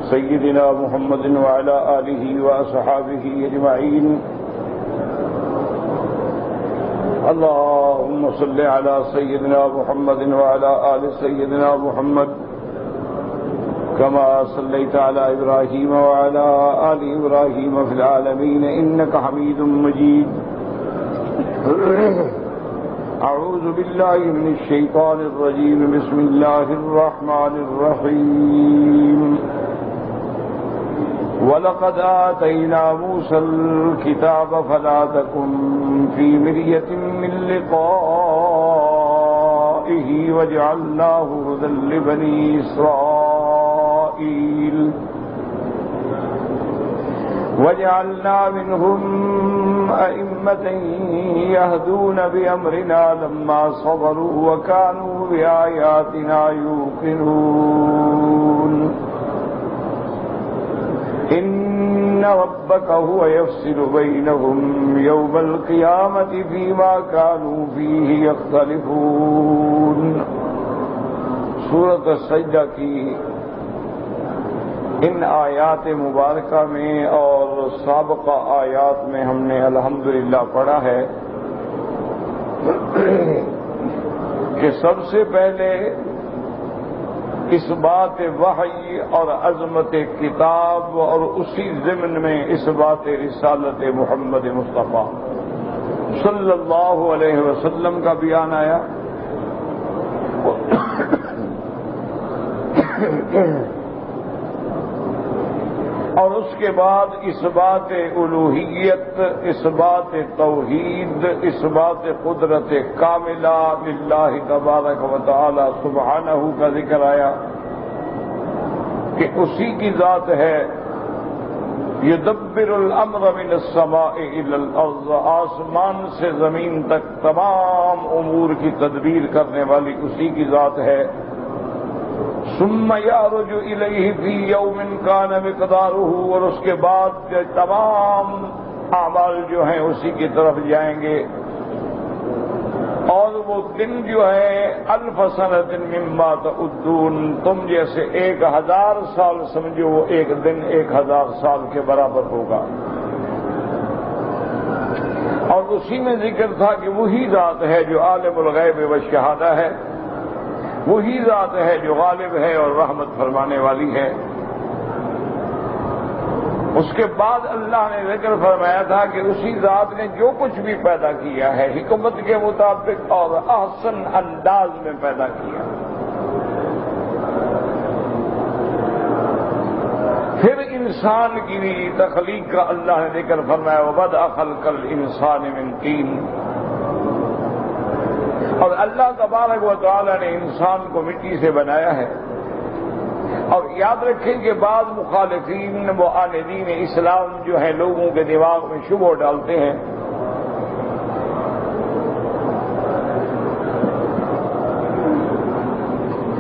سيدنا محمد وعلى آله وأصحابه أجمعين. اللهم صل على سيدنا محمد وعلى آل سيدنا محمد كما صليت على إبراهيم وعلى آل إبراهيم في العالمين إنك حميد مجيد. أعوذ بالله من الشيطان الرجيم. بسم الله الرحمن الرحيم. وَلَقَدْ آتَيْنَا مُوسَى الْكِتَابَ فَلَا تَكُنْ فِي مِرْيَةٍ مِّن لِّقَائِهِ وَجَعَلْنَاهُ هُدًى لِّبَنِي إِسْرَائِيلَ وَجَعَلْنَا مِنْهُمْ أَئِمَّةً يَهْدُونَ بِأَمْرِنَا لَمَّا صَبَرُوا وَكَانُوا بِآيَاتِنَا يُوقِنُونَ. إن ربك هو يفصل بينهم يوم القيامة فيما كانوا فيه يختلفون. سورۃ السجدہ کی ان آیات مبارکہ میں اور سابقہ آیات میں ہم نے الحمدللہ پڑھا ہے کہ سب سے پہلے اس بات وحی اور عظمت کتاب اور اسی ضمن میں اس بات رسالت محمد مصطفیٰ صلی اللہ علیہ وسلم کا بیان آیا. اور اس کے بعد اس بات الوہیت، اس بات توحید، اس بات قدرت کاملہ للہ تبارک و تعالی سبحانہ کا ذکر آیا کہ اسی کی ذات ہے یدبر الامر من السماء الى الارض، آسمان سے زمین تک تمام امور کی تدبیر کرنے والی اسی کی ذات ہے. ثم يعرج الیہ فی یوم کان مقدارہ، اور اس کے بعد تمام اعمال جو ہیں اسی کی طرف جائیں گے. اور وہ دن جو ہے الف سنۃ مما تعدون، تم جیسے 1000 سال سمجھو وہ ایک دن 1000 سال کے برابر ہوگا. اور اسی میں ذکر تھا کہ وہی ذات ہے جو عالم الغیب والشہادہ ہے، وہی ذات ہے جو غالب ہے اور رحمت فرمانے والی ہے. اس کے بعد اللہ نے ذکر فرمایا تھا کہ اسی ذات نے جو کچھ بھی پیدا کیا ہے حکمت کے مطابق اور احسن انداز میں پیدا کیا. پھر انسان کی بھی تخلیق کا اللہ نے ذکر فرمایا وَبَدَأَ خَلْقَ الْإِنسَانِ مِنْ طِينٍ. اور اللہ تبارک و تعالی نے انسان کو مٹی سے بنایا ہے. اور یاد رکھیں کہ بعض مخالفین معاندین اسلام جو ہیں لوگوں کے دماغ میں شبہ ڈالتے ہیں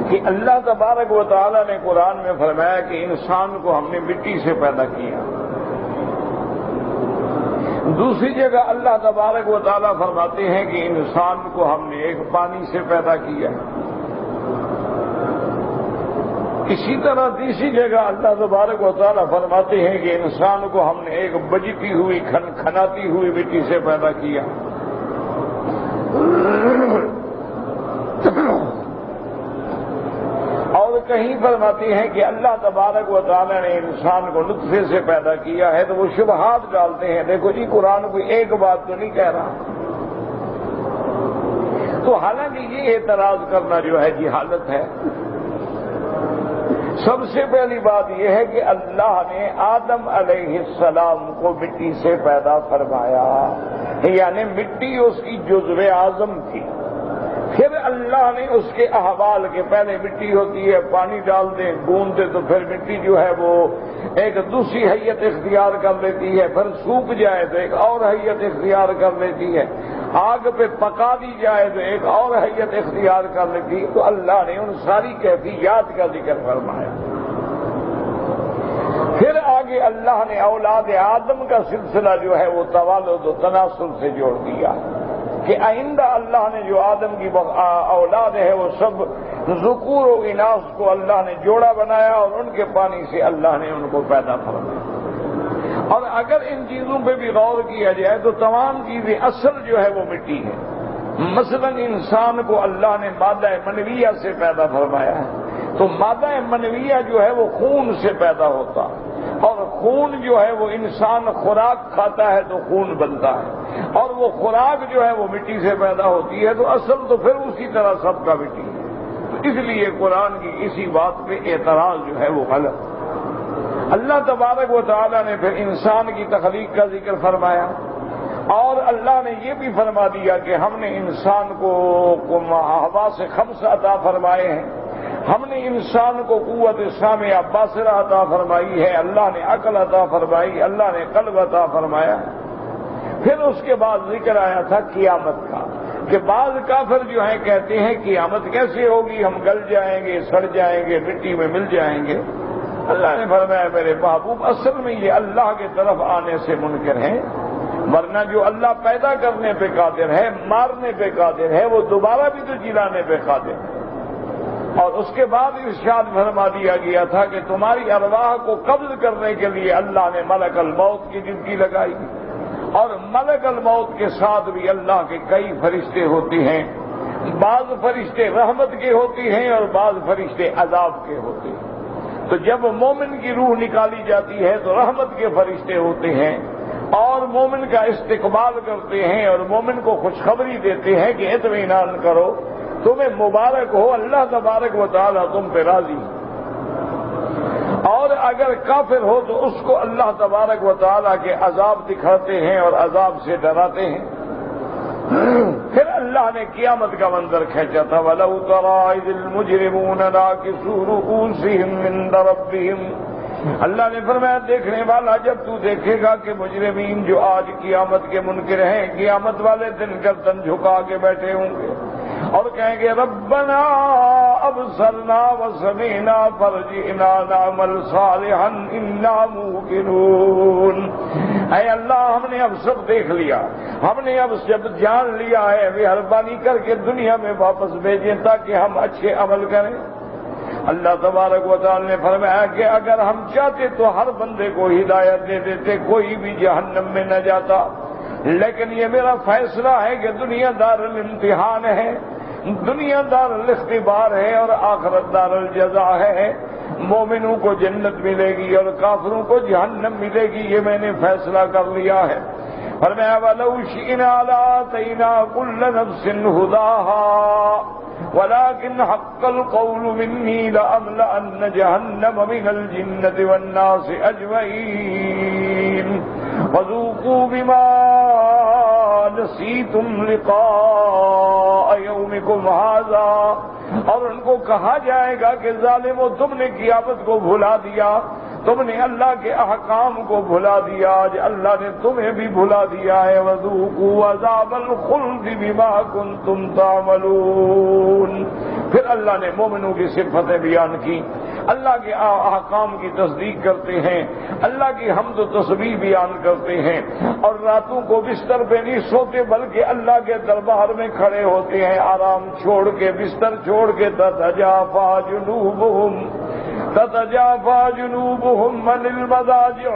کہ اللہ تبارک و تعالی نے قرآن میں فرمایا کہ انسان کو ہم نے مٹی سے پیدا کیا. دوسری جگہ اللہ تبارک و تعالیٰ فرماتے ہیں کہ انسان کو ہم نے ایک پانی سے پیدا کیا. اسی طرح تیسری جگہ اللہ تبارک و تعالیٰ فرماتے ہیں کہ انسان کو ہم نے ایک بجتی ہوئی کھنکھناتی ہوئی مٹی سے پیدا کیا. اور کہیں فرماتے ہیں کہ اللہ تبارک و تعالیٰ نے انسان کو نطفے سے پیدا کیا ہے. تو وہ شبہات ڈالتے ہیں دیکھو جی قرآن کوئی ایک بات تو نہیں کہہ رہا. تو حالانکہ یہ اعتراض کرنا جو ہے جہالت ہے. سب سے پہلی بات یہ ہے کہ اللہ نے آدم علیہ السلام کو مٹی سے پیدا فرمایا، یعنی مٹی اس کی جزو اعظم تھی. پھر اللہ نے اس کے احوال کے پہلے مٹی ہوتی ہے، پانی ڈال دیں گوندھ دیں تو پھر مٹی جو ہے وہ ایک دوسری حیت اختیار کر لیتی ہے، پھر سوکھ جائے تو ایک اور حیت اختیار کر لیتی ہے، آگ پہ پکا دی جائے تو ایک اور حیت اختیار کر لیتی ہے. تو اللہ نے ان ساری کیفیات کا ذکر فرمایا. پھر آگے اللہ نے اولاد آدم کا سلسلہ جو ہے وہ توالد و تناسل سے جوڑ دیا کہ آئندہ اللہ نے جو آدم کی اولاد ہے وہ سب ذکور و اناث کو اللہ نے جوڑا بنایا اور ان کے پانی سے اللہ نے ان کو پیدا فرمایا۔ اور اگر ان چیزوں پہ بھی غور کیا جائے تو تمام چیزیں اصل جو ہے وہ مٹی ہے۔ مثلا انسان کو اللہ نے مادہ منویہ سے پیدا فرمایا ہے، تو مادہ منویہ جو ہے وہ خون سے پیدا ہوتا ہے، اور خون جو ہے وہ انسان خوراک کھاتا ہے تو خون بنتا ہے، اور وہ خوراک جو ہے وہ مٹی سے پیدا ہوتی ہے، تو اصل تو پھر اسی طرح سب کا مٹی ہے۔ تو اس لیے قرآن کی اسی بات پہ اعتراض جو ہے وہ غلط۔ اللہ تبارک و تعالیٰ نے پھر انسان کی تخلیق کا ذکر فرمایا، اور اللہ نے یہ بھی فرما دیا کہ ہم نے انسان کو حواس خمس عطا فرمائے ہیں، ہم نے انسان کو قوت سامعہ باصرہ عطا فرمائی ہے، اللہ نے عقل عطا فرمائی، اللہ نے قلب عطا فرمایا۔ پھر اس کے بعد ذکر آیا تھا قیامت کا، کہ بعض کافر جو ہیں کہتے ہیں قیامت کیسے ہوگی، ہم گل جائیں گے، سڑ جائیں گے، مٹی میں مل جائیں گے۔ اللہ نے فرمایا میرے محبوب اصل میں یہ اللہ کی طرف آنے سے منکر ہیں، ورنہ جو اللہ پیدا کرنے پہ قادر ہے، مارنے پہ قادر ہے، وہ دوبارہ بھی تو جلانے پہ قادر ہے۔ اور اس کے بعد ارشاد فرما دیا گیا تھا کہ تمہاری ارواح کو قبض کرنے کے لیے اللہ نے ملک الموت کی ڈیوٹی لگائی، اور ملک الموت کے ساتھ بھی اللہ کے کئی فرشتے ہوتے ہیں، بعض فرشتے رحمت کے ہوتے ہیں اور بعض فرشتے عذاب کے ہوتے ہیں۔ تو جب مومن کی روح نکالی جاتی ہے تو رحمت کے فرشتے ہوتے ہیں اور مومن کا استقبال کرتے ہیں اور مومن کو خوشخبری دیتے ہیں کہ اطمینان کرو، تمہیں مبارک ہو، اللہ تبارک و تعالیٰ تم پہ راضی۔ اور اگر کافر ہو تو اس کو اللہ تبارک و تعالیٰ کے عذاب دکھاتے ہیں اور عذاب سے ڈراتے ہیں۔ پھر اللہ نے قیامت کا منظر کھینچا تھا، وَلَوْ تَرَىٰ إِذِ الْمُجْرِمُونَ نَاكِسُو رُءُوسِهِمْ عِندَ رَبِّهِمْ۔ اللہ نے فرمایا دیکھنے والا جب تو دیکھے گا کہ مجرمین جو آج قیامت کے منکر ہیں قیامت والے دن گردن جھکا کے بیٹھے ہوں گے اور کہیں گے ربنا ابصرنا وسمعنا فرجعنا نعمل صالحا انا موقنون۔ اے اللہ ہم نے اب سب دیکھ لیا، ہم نے اب سب جان لیا ہے، مہربانی کر کے دنیا میں واپس بھیجیں تاکہ ہم اچھے عمل کریں۔ اللہ تبارک و تعالی نے فرمایا کہ اگر ہم چاہتے تو ہر بندے کو ہدایت دے دیتے، کوئی بھی جہنم میں نہ جاتا، لیکن یہ میرا فیصلہ ہے کہ دنیا دار الامتحان ہے، دنیا دار الاختبار ہے اور آخرت دار الجزا ہے۔ مومنوں کو جنت ملے گی اور کافروں کو جہنم ملے گی، یہ میں نے فیصلہ کر لیا ہے۔ فرمایا وَلَوْ شِئْنَا لَآتَيْنَا كُلَّ نَفْسٍ هُدَاهَا وَلَكِنْ حَقَّ الْقَوْلُ مِنِّي لَأَمْلَأَنَّ جَهَنَّمَ مِنَ الْجِنَّةِ وَالنَّاسِ أَجْمَعِينَ وَذُوقُوا بِمَا نَسِيتُمْ لِقَاءَ يَوْمِكُمْ هَٰذَا۔ اور ان کو کہا جائے گا کہ ظالمو تم نے قیامت کو بھلا دیا، تم نے اللہ کے احکام کو بھلا دیا، آج اللہ نے تمہیں بھی بھلا دیا ہے۔ وَذُوقُوا عَذَابَ الْخُلْدِ بِمَا كُنتُمْ تَعْمَلُونَ۔ پھر اللہ نے مومنوں کی صفتیں بیان کی، اللہ کے احکام کی تصدیق کرتے ہیں، اللہ کی حمد و تسبیح بیان کرتے ہیں، اور راتوں کو بستر پہ نہیں سوتے بلکہ اللہ کے دربار میں کھڑے ہوتے ہیں، آرام چھوڑ کے، بستر چھوڑ کے، تتجافى جنوبهم عن المضاجع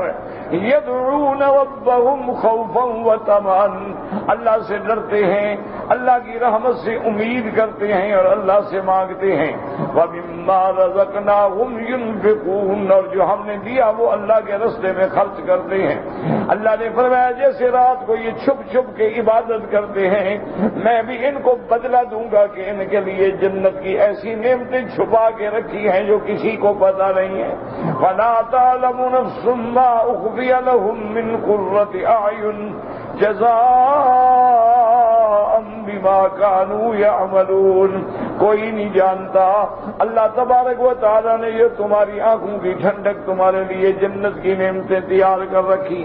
يدعون ربهم خوفا وطمعا۔ اللہ سے ڈرتے ہیں، اللہ کی رحمت سے امید کرتے ہیں اور اللہ سے مانگتے ہیں۔ وَمِمَّا رَزَقْنَاهُمْ يُنْفِقُونَ، اور جو ہم نے دیا وہ اللہ کے راستے میں خرچ کرتے ہیں۔ اللہ نے فرمایا جیسے رات کو یہ چھپ چھپ کے عبادت کرتے ہیں، میں بھی ان کو بدلہ دوں گا کہ ان کے لیے جنت کی ایسی نعمتیں چھپا کے رکھی ہیں جو کسی کو پتہ نہیں ہے۔ فَلَا تَعْلَمُ نَفْسٌ مَّا أُخْفِيَ لَهُم مِّن قُرَّةِ أَعْيُنٍ جَزَاءً بِمَا كَانُوا يَعْمَلُونَ۔ کوئی نہیں جانتا، اللہ تبارک و تعالیٰ نے یہ تمہاری آنکھوں کی ٹھنڈک تمہارے لیے جنت کی نعمتیں تیار کر رکھی،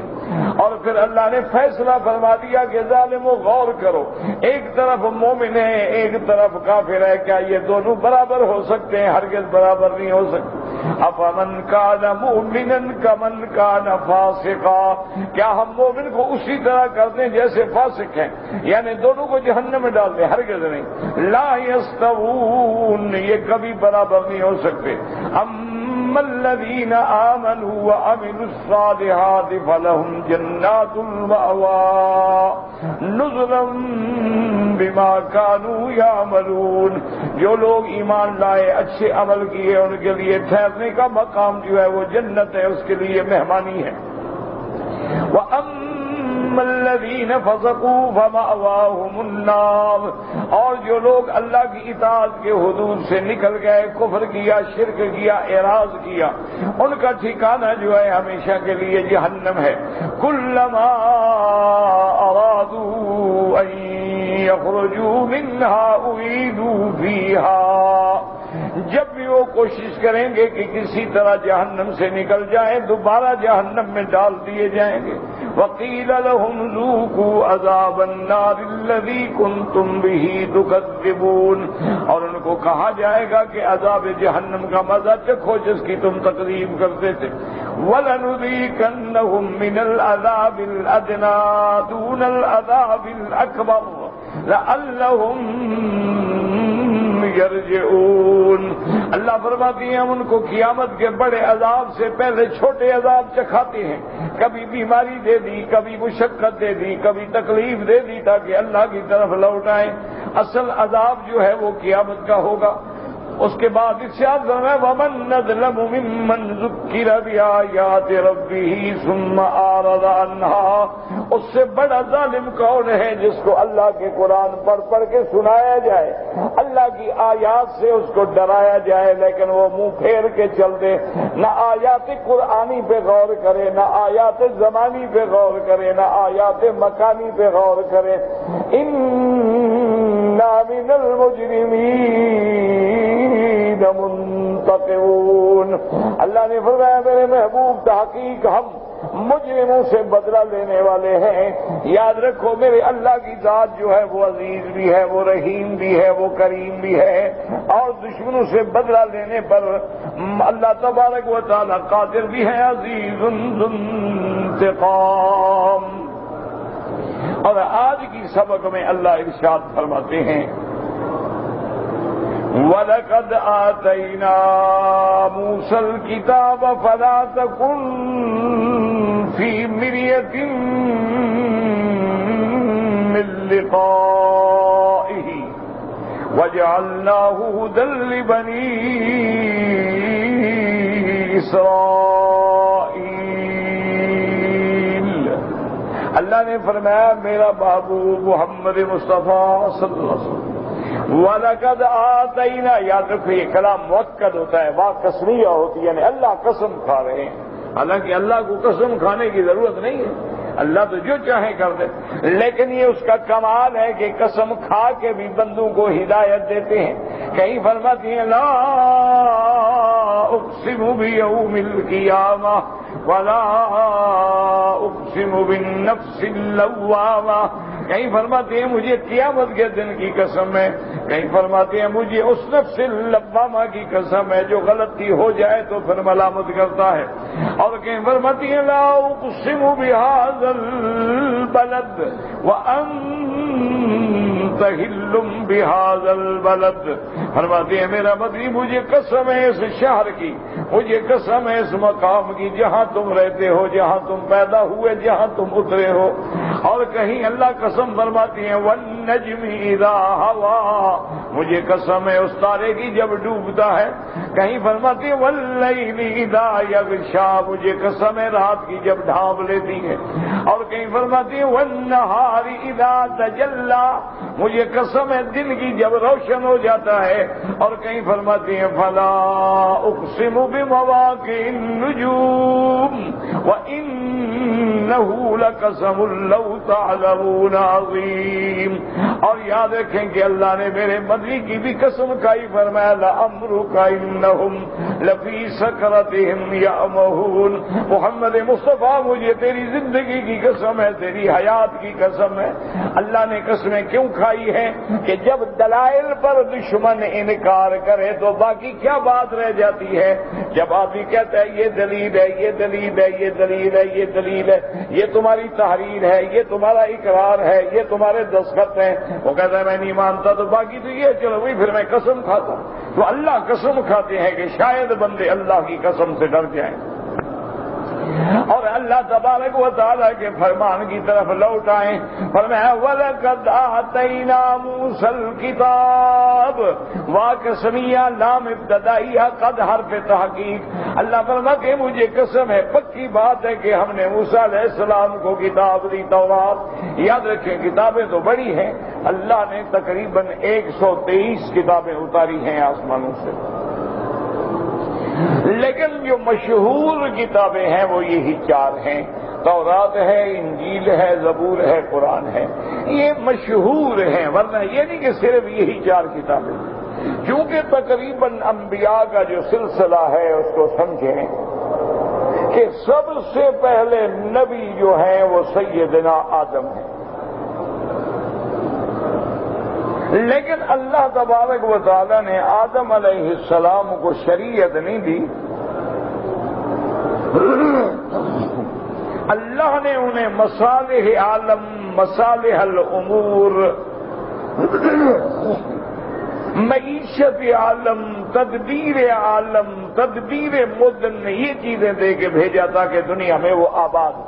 اور پھر اللہ نے فیصلہ فرما دیا کہ ظالمو غور کرو، ایک طرف مومن ہے ایک طرف کافر ہے، کیا یہ دونوں برابر ہو سکتے ہیں؟ ہرگز برابر نہیں ہو سکتے۔ افمن کان مؤمنا کمن کان فاسقا، کیا ہم مومن کو اسی طرح کر دیں جیسے فاسق ہیں، یعنی دونوں کو جہنم میں ڈال دیں؟ ہرگز نہیں۔ لا یستوون، یہ کبھی برابر نہیں ہو سکتے۔ اما الذین آمنوا وعملوا الصالحات فلهم جنات المأوى نزلا بما كانوا يعملون، جو لوگ ایمان لائے اچھے عمل کیے ان کے لیے ٹھہرنے کا مقام جو ہے وہ جنت ہے، اس کے لیے مہمانی ہے۔ وَأَمَّا الَّذِينَ فَسَقُوا فَمَأْوَاهُمُ النَّارُ، اور جو لوگ اللہ کی اطاعت کے حدود سے نکل گئے، کفر کیا، شرک کیا، اعراض کیا، ان کا ٹھکانہ جو ہے ہمیشہ کے لیے جہنم ہے۔ كُلَّمَا أَرَادُوا أَن يَخْرُجُوا مِنْهَا أُعِيدُوا فِيهَا، جب بھی وہ کوشش کریں گے کہ کسی طرح جہنم سے نکل جائیں دوبارہ جہنم میں ڈال دیے جائیں گے۔ وَقِيلَ لَهُمْ ذُوقُوا عَذَابَ النَّارِ الَّذِي كُنتُمْ بِهِ تُكَذِّبُونَ، اور ان کو کہا جائے گا کہ عذاب جہنم کا مزہ چکھو جس کی تم تکذیب کرتے تھے۔ وَلَنُذِيقَنَّهُم مِّنَ الْعَذَابِ الْأَدْنَىٰ دُونَ الْعَذَابِ الْأَكْبَرِ لَعَلَّهُمْ یرجعون، اللہ فرماتی ہیں ہم ان کو قیامت کے بڑے عذاب سے پہلے چھوٹے عذاب چکھاتے ہیں، کبھی بیماری دے دی، کبھی مشقت دے دی، کبھی تکلیف دے دی تاکہ اللہ کی طرف لوٹ آئیں۔ اصل عذاب جو ہے وہ قیامت کا ہوگا۔ اس کے بعد ارشاد فرمایا وَمَن أَظْلَمُ مِمَّن ذُكِّرَ بِآيَاتِ رَبِّهِ ثُمَّ أَعْرَضَ عَنْهَا، اس سے بڑا ظالم کون ہے جس کو اللہ کے قرآن پڑھ پڑھ کے سنایا جائے، اللہ کی آیات سے اس کو ڈرایا جائے لیکن وہ منہ پھیر کے چل دے، نہ آیات قرآنی پہ غور کرے، نہ آیات زمانی پہ غور کرے، نہ آیات مکانی پہ غور کرے۔ اِنَّا مِنَ الْمُجْرِمِينَ منتقمون، اللہ نے فرمایا میرے محبوب تحقیق ہم مجرموں سے بدلہ لینے والے ہیں۔ یاد رکھو میرے اللہ کی ذات جو ہے وہ عزیز بھی ہے، وہ رحیم بھی ہے، وہ کریم بھی ہے، اور دشمنوں سے بدلہ لینے پر اللہ تبارک و تعالی قادر بھی ہے، عزیز ذو انتقام۔ اور آج کی سبق میں اللہ ارشاد فرماتے ہیں وَلَقَدْ آتَيْنَا مُوسَى الْكِتَابَ فَلَا تَكُنْ فِي مِرْيَةٍ مِّن لِّقَائِهِ وَجَعَلْنَاهُ هُدًى لِّبَنِي إِسْرَائِيلَ۔ اللہ نے فرمایا میرا محبوب محمد مصطفیٰ صلی اللہ علیہ وسلم وَلَقَدْ آتَيْنَا، یاد رکھو یہ کلام مؤکد ہوتا ہے، واو قسمیہ ہوتی ہے، یعنی اللہ قسم کھا رہے ہیں، حالانکہ اللہ کو قسم کھانے کی ضرورت نہیں ہے، اللہ تو جو چاہے کر دے، لیکن یہ اس کا کمال ہے کہ قسم کھا کے بھی بندوں کو ہدایت دیتے ہیں۔ کہیں فرماتی ہیں لا اقسم بیوم القیامہ ولا اقسم بالنفس اللوامہ، کہیں فرماتے ہیں مجھے قیامت کے دن کی قسم ہے، کہیں فرماتے ہیں مجھے اس نفس اللوامہ کی قسم ہے جو غلطی ہو جائے تو پھر ملامت کرتا ہے، اور کہیں فرماتی ہیں لا اقسم بهذا البلد وانت حل بهذا البلد، فرماتے ہیں میرا مدنی مجھے قسم ہے اس شہر کی، مجھے قسم ہے اس مقام کی جہاں تم رہتے ہو، جہاں تم پیدا ہوئے، جہاں تم اترے ہو، اور کہیں اللہ قسم فرماتی ہیں والنجم اذا ہوا، مجھے قسم ہے اس تارے کی جب ڈوبتا ہے، کہیں فرماتی ہیں واللیل اذا یغشا، مجھے قسم ہے رات کی جب ڈھانپ لیتی ہے، اور کہیں فرماتی ہیں والنہار اذا تجلی، مجھے قسم ہے دن کی جب روشن ہو جاتا ہے، اور کہیں فرماتی ہیں فلا اقسم بمواقع النجوم وانہ لقسم لو تعلمون عظیم، اور یاد رکھیں کہ اللہ نے میرے مدنی کی بھی قسم کھائی، فرمایا لعمرک انہم لفی سکرتہم یعمہون۔ محمد مصطفیٰ مجھے تیری زندگی کی قسم ہے، تیری حیات کی قسم ہے۔ اللہ نے قسمیں کیوں کھائی ہیں کہ جب دلائل پر دشمن انکار کرے تو باقی کیا بات رہ جاتی ہے؟ جب آدمی کہتا ہے یہ دلیل ہے، یہ دلیل ہے، یہ دلیل ہے، یہ دلیل ہے، یہ تمہاری تحریر ہے، یہ تمہارا اقرار ہے، یہ تمہارے دستخط ہیں، وہ کہتا ہے میں نہیں مانتا، تو باقی تو یہ چلو بھائی پھر میں قسم کھاتا ہوں۔ تو اللہ قسم کھاتے ہیں کہ شاید بندے اللہ کی قسم سے ڈر جائیں اور اللہ تبارک و تعالیٰ کے فرمان کی طرف لوٹ آئیں۔ فرمایا وَلَقَدْ آتَيْنَا مُوسَى الْكِتَابَ، واقسمیہ لام ابتدائیہ قد حرف تحقیق۔ اللہ فرماتا کہ مجھے قسم ہے، پکی بات ہے کہ ہم نے موسیٰ علیہ السلام کو کتاب دی، تورات۔ یاد رکھیں کتابیں تو بڑی ہیں، اللہ نے تقریباً 123 کتابیں اتاری ہیں آسمانوں سے، لیکن جو مشہور کتابیں ہیں وہ یہی 4 ہیں، تورات ہے، انجیل ہے، زبور ہے، قرآن ہے۔ یہ مشہور ہیں، ورنہ یہ نہیں کہ صرف یہی 4 کتابیں، کیونکہ تقریباً انبیاء کا جو سلسلہ ہے اس کو سمجھیں کہ سب سے پہلے نبی جو ہیں وہ سیدنا آدم ہیں، لیکن اللہ تبارک و تعالی نے آدم علیہ السلام کو شریعت نہیں دی، اللہ نے انہیں مصالح عالم، مصالح الامور، معیشت عالم، تدبیر عالم، تدبیر مدن، یہ چیزیں دے کے بھیجا تاکہ دنیا میں وہ آباد ہو۔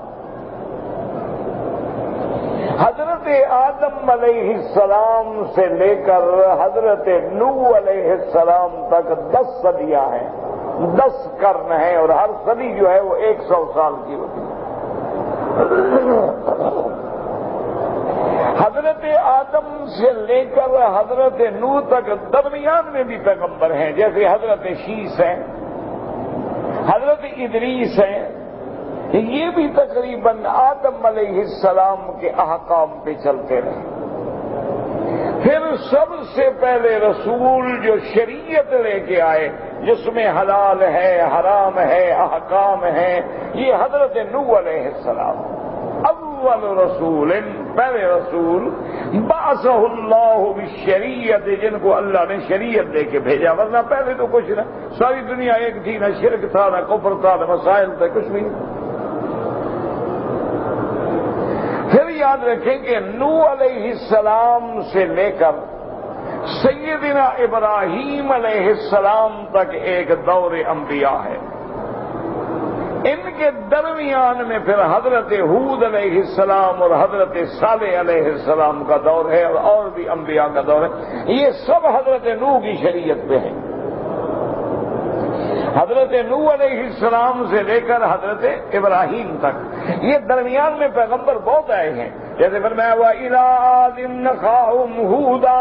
حضرت آدم علیہ السلام سے لے کر حضرت نوح علیہ السلام تک 10 صدیاں ہیں، 10 قرن ہیں، اور ہر صدی جو ہے وہ 100 سال کی ہوتی ہے۔ حضرت آدم سے لے کر حضرت نوح تک درمیان میں بھی پیغمبر ہیں، جیسے حضرت شیس ہیں، حضرت ادریس ہیں، یہ بھی تقریباً آدم علیہ السلام کے احکام پہ چلتے رہے۔ پھر سب سے پہلے رسول جو شریعت لے کے آئے، جس میں حلال ہے، حرام ہے، احکام ہے، یہ حضرت نوح علیہ السلام، اول رسول، پہلے رسول بعثہ اللہ بالشریعت، جن کو اللہ نے شریعت دے کے بھیجا، ورنہ پہلے تو کچھ نہ، ساری دنیا ایک تھی، نہ شرک تھا، نہ کفر تھا، نہ مسائل تھے، کچھ بھی نہیں۔ پھر یاد رکھیں کہ نوح علیہ السلام سے لے کر سیدنا ابراہیم علیہ السلام تک ایک دور انبیاء ہے، ان کے درمیان میں پھر حضرت ہود علیہ السلام اور حضرت صالح علیہ السلام کا دور ہے، اور بھی انبیاء کا دور ہے۔ یہ سب حضرت نوح کی شریعت پہ ہیں، حضرت نوح علیہ السلام سے لے کر حضرت ابراہیم تک۔ یہ درمیان میں پیغمبر بہت آئے ہیں، جیسے فرمایا وَإِلَىٰ عَادٍ أَخَاهُمْ هُودًا،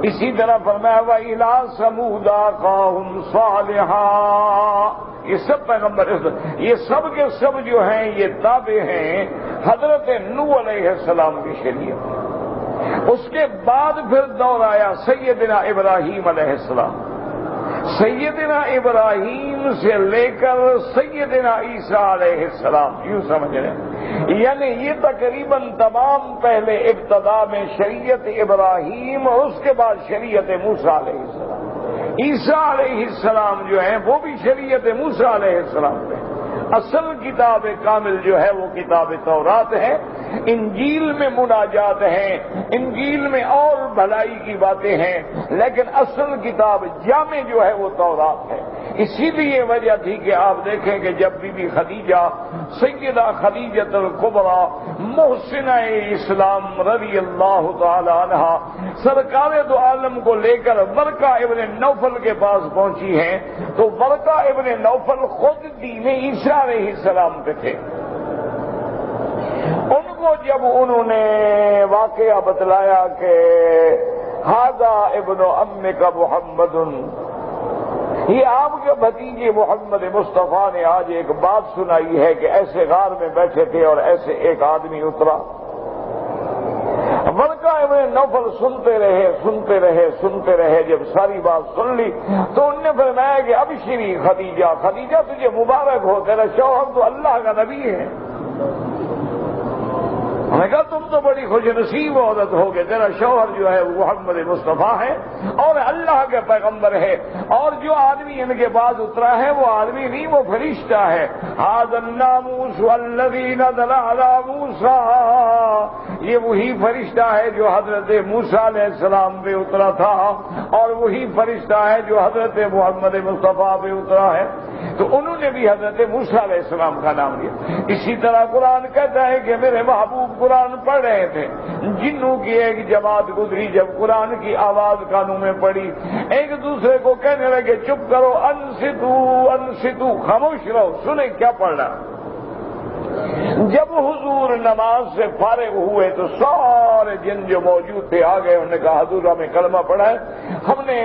اسی طرح فرمایا وَإِلَىٰ ثَمُودَ أَخَاهُمْ صَالِحًا۔ یہ سب پیغمبر، یہ سب کے سب جو ہیں یہ تابع ہیں حضرت نوح علیہ السلام کی شریعت۔ اس کے بعد پھر دور آیا سیدنا ابراہیم علیہ السلام، سیدنا ابراہیم سے لے کر سیدنا عیسیٰ علیہ السلام، یوں سمجھ رہے ہیں، یعنی یہ تقریباً تمام پہلے ابتدا میں شریعت ابراہیم اور اس کے بعد شریعت موسیٰ علیہ السلام۔ عیسیٰ علیہ السلام جو ہیں وہ بھی شریعت موسیٰ علیہ السلام پہ۔ اصل کتاب کامل جو ہے وہ کتاب تورات ہے، انجیل میں مناجات ہیں، انجیل میں اور بھلائی کی باتیں ہیں، لیکن اصل کتاب جامع جو ہے وہ تورات ہے۔ اسی لیے وجہ تھی کہ آپ دیکھیں کہ جب بی بی خدیجہ، سیدہ خدیجہ الکبریٰ محسنہ اسلام رضی اللہ تعالی عنہ سرکار دو عالم کو لے کر ورقہ ابن نوفل کے پاس پہنچی ہیں، تو ورقہ ابن نوفل خود دین عیسیٰ علیہ السلام پہ تھے۔ ان کو جب انہوں نے واقعہ بتلایا کہ ھذا ابن امک محمد، یہ آپ کے بھتیجے محمد مصطفیٰ نے آج ایک بات سنائی ہے کہ ایسے غار میں بیٹھے تھے اور ایسے ایک آدمی اترا۔ ورقہ ابن نوفل سنتے رہے جب ساری بات سن لی تو انہوں نے فرمایا کہ ابشری خدیجہ تجھے مبارک ہو، تیرا شوہر تو اللہ کا نبی ہے۔ میں نے کہا تم تو بڑی خوش نصیب عورت ہو کہ تیرا شوہر جو ہے وہ محمد مصطفیٰ ہے اور اللہ کے پیغمبر ہے، اور جو آدمی ان کے بعد اترا ہے وہ آدمی نہیں، وہ فرشتہ ہے۔ ھذا الناموس الذی نزل علی موسیٰ، یہ وہی فرشتہ ہے جو حضرت موسیٰ علیہ السلام پہ اترا تھا، اور وہی فرشتہ ہے جو حضرت محمد مصطفیٰ پہ اترا ہے۔ تو انہوں نے بھی حضرت موسیٰ علیہ السلام کا نام لیا۔ اسی طرح قرآن کہتا ہے کہ میرے محبوب قرآن پڑھ رہے تھے، جنوں کی ایک جماعت گزری، جب قرآن کی آواز کانوں میں پڑی، ایک دوسرے کو کہنے لگے چپ کرو، انصتو، خاموش رہو، سنیں کیا پڑھ رہا۔ جب حضور نماز سے فارغ ہوئے تو سارے جن جو موجود تھے آ گئے، انہوں نے کہا حضور ہمیں کلمہ پڑھا ہے، ہم نے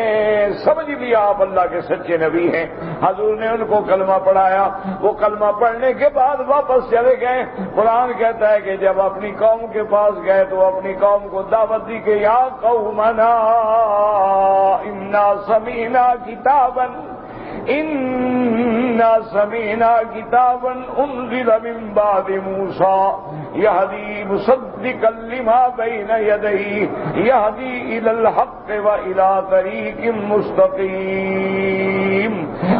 سمجھ لیا آپ اللہ کے سچے نبی ہیں۔ حضور نے ان کو کلمہ پڑھایا، وہ کلمہ پڑھنے کے بعد واپس چلے گئے۔ قرآن کہتا ہے کہ جب اپنی قوم کے پاس گئے تو اپنی قوم کو دعوت دی کہ یا قومنا انا سمینا کتابا انزل من بعد موسیٰ یہدی مصدقا لما بین یدیہ یہدی الی الحق والی طریق مستقیم۔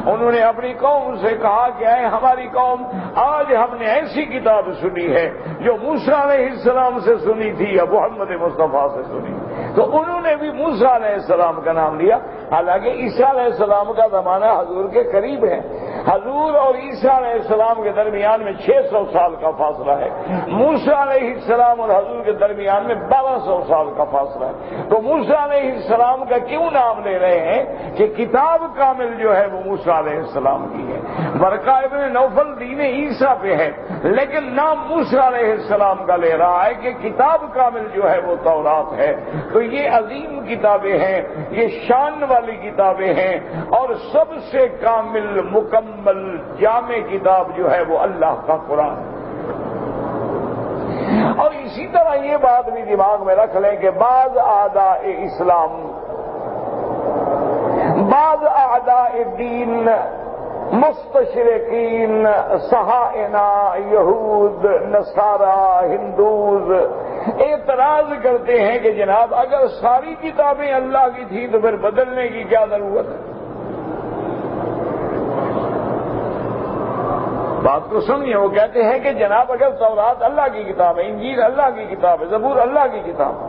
انہوں نے اپنی قوم سے کہا کہ اے ہماری قوم، آج ہم نے ایسی کتاب سنی ہے جو موسیٰ علیہ السلام سے سنی تھی یا محمد مصطفیٰ سے سنی۔ تو انہوں نے بھی موسیٰ علیہ السلام کا نام لیا، حالانکہ عیسیٰ علیہ السلام کا زمانہ حضور کے قریب ہے۔ حضور اور عیسیٰ علیہ السلام کے درمیان میں 600 سال کا فاصلہ ہے، موسیٰ علیہ السلام اور حضور کے درمیان میں 1200 سال کا فاصلہ ہے۔ تو موسیٰ علیہ السلام کا کیوں نام لے رہے ہیں کہ کتاب کامل جو ہے وہ موسیٰ علیہ السلام کی ہے۔ ورقہ ابن نوفل دین عیسیٰ پہ ہے لیکن نام موسیٰ علیہ السلام کا لے رہا ہے کہ کتاب کامل جو ہے وہ تورات ہے۔ تو یہ عظیم کتابیں ہیں، یہ شان والی کتابیں ہیں، اور سب سے کامل مکمل جامع کتاب جو ہے وہ اللہ کا قرآن ہے۔ اور اسی طرح یہ بات بھی دماغ میں رکھ لیں کہ بعض اعداء اسلام، بعض اعداء دین، مستشرقین، صہائنہ، یہود، نصارہ، ہندوز اعتراض کرتے ہیں کہ جناب اگر ساری کتابیں اللہ کی تھیں تو پھر بدلنے کی کیا ضرورت ہے؟ بات کو سنیے، وہ کہتے ہیں کہ جناب اگر تورات اللہ کی کتاب ہے، انجیل اللہ کی کتاب ہے، زبور اللہ کی کتاب ہے،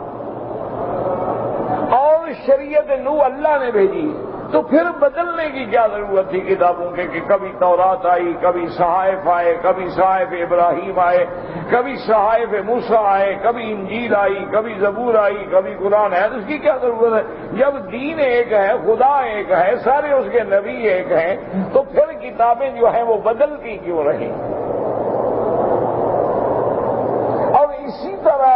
اور شریعت نو اللہ نے بھیجی، تو پھر بدلنے کی کیا ضرورت تھی کتابوں کے کہ کبھی تورات آئی، کبھی صحائف آئے، کبھی صحائف ابراہیم آئے، کبھی صحائف موسیٰ آئے، کبھی انجیل آئی، کبھی زبور آئی، کبھی قرآن ہے، تو اس کی کیا ضرورت ہے؟ جب دین ایک ہے، خدا ایک ہے، سارے اس کے نبی ایک ہیں، تو پھر کتابیں جو ہیں وہ بدلتی کیوں رہیں؟ اور اسی طرح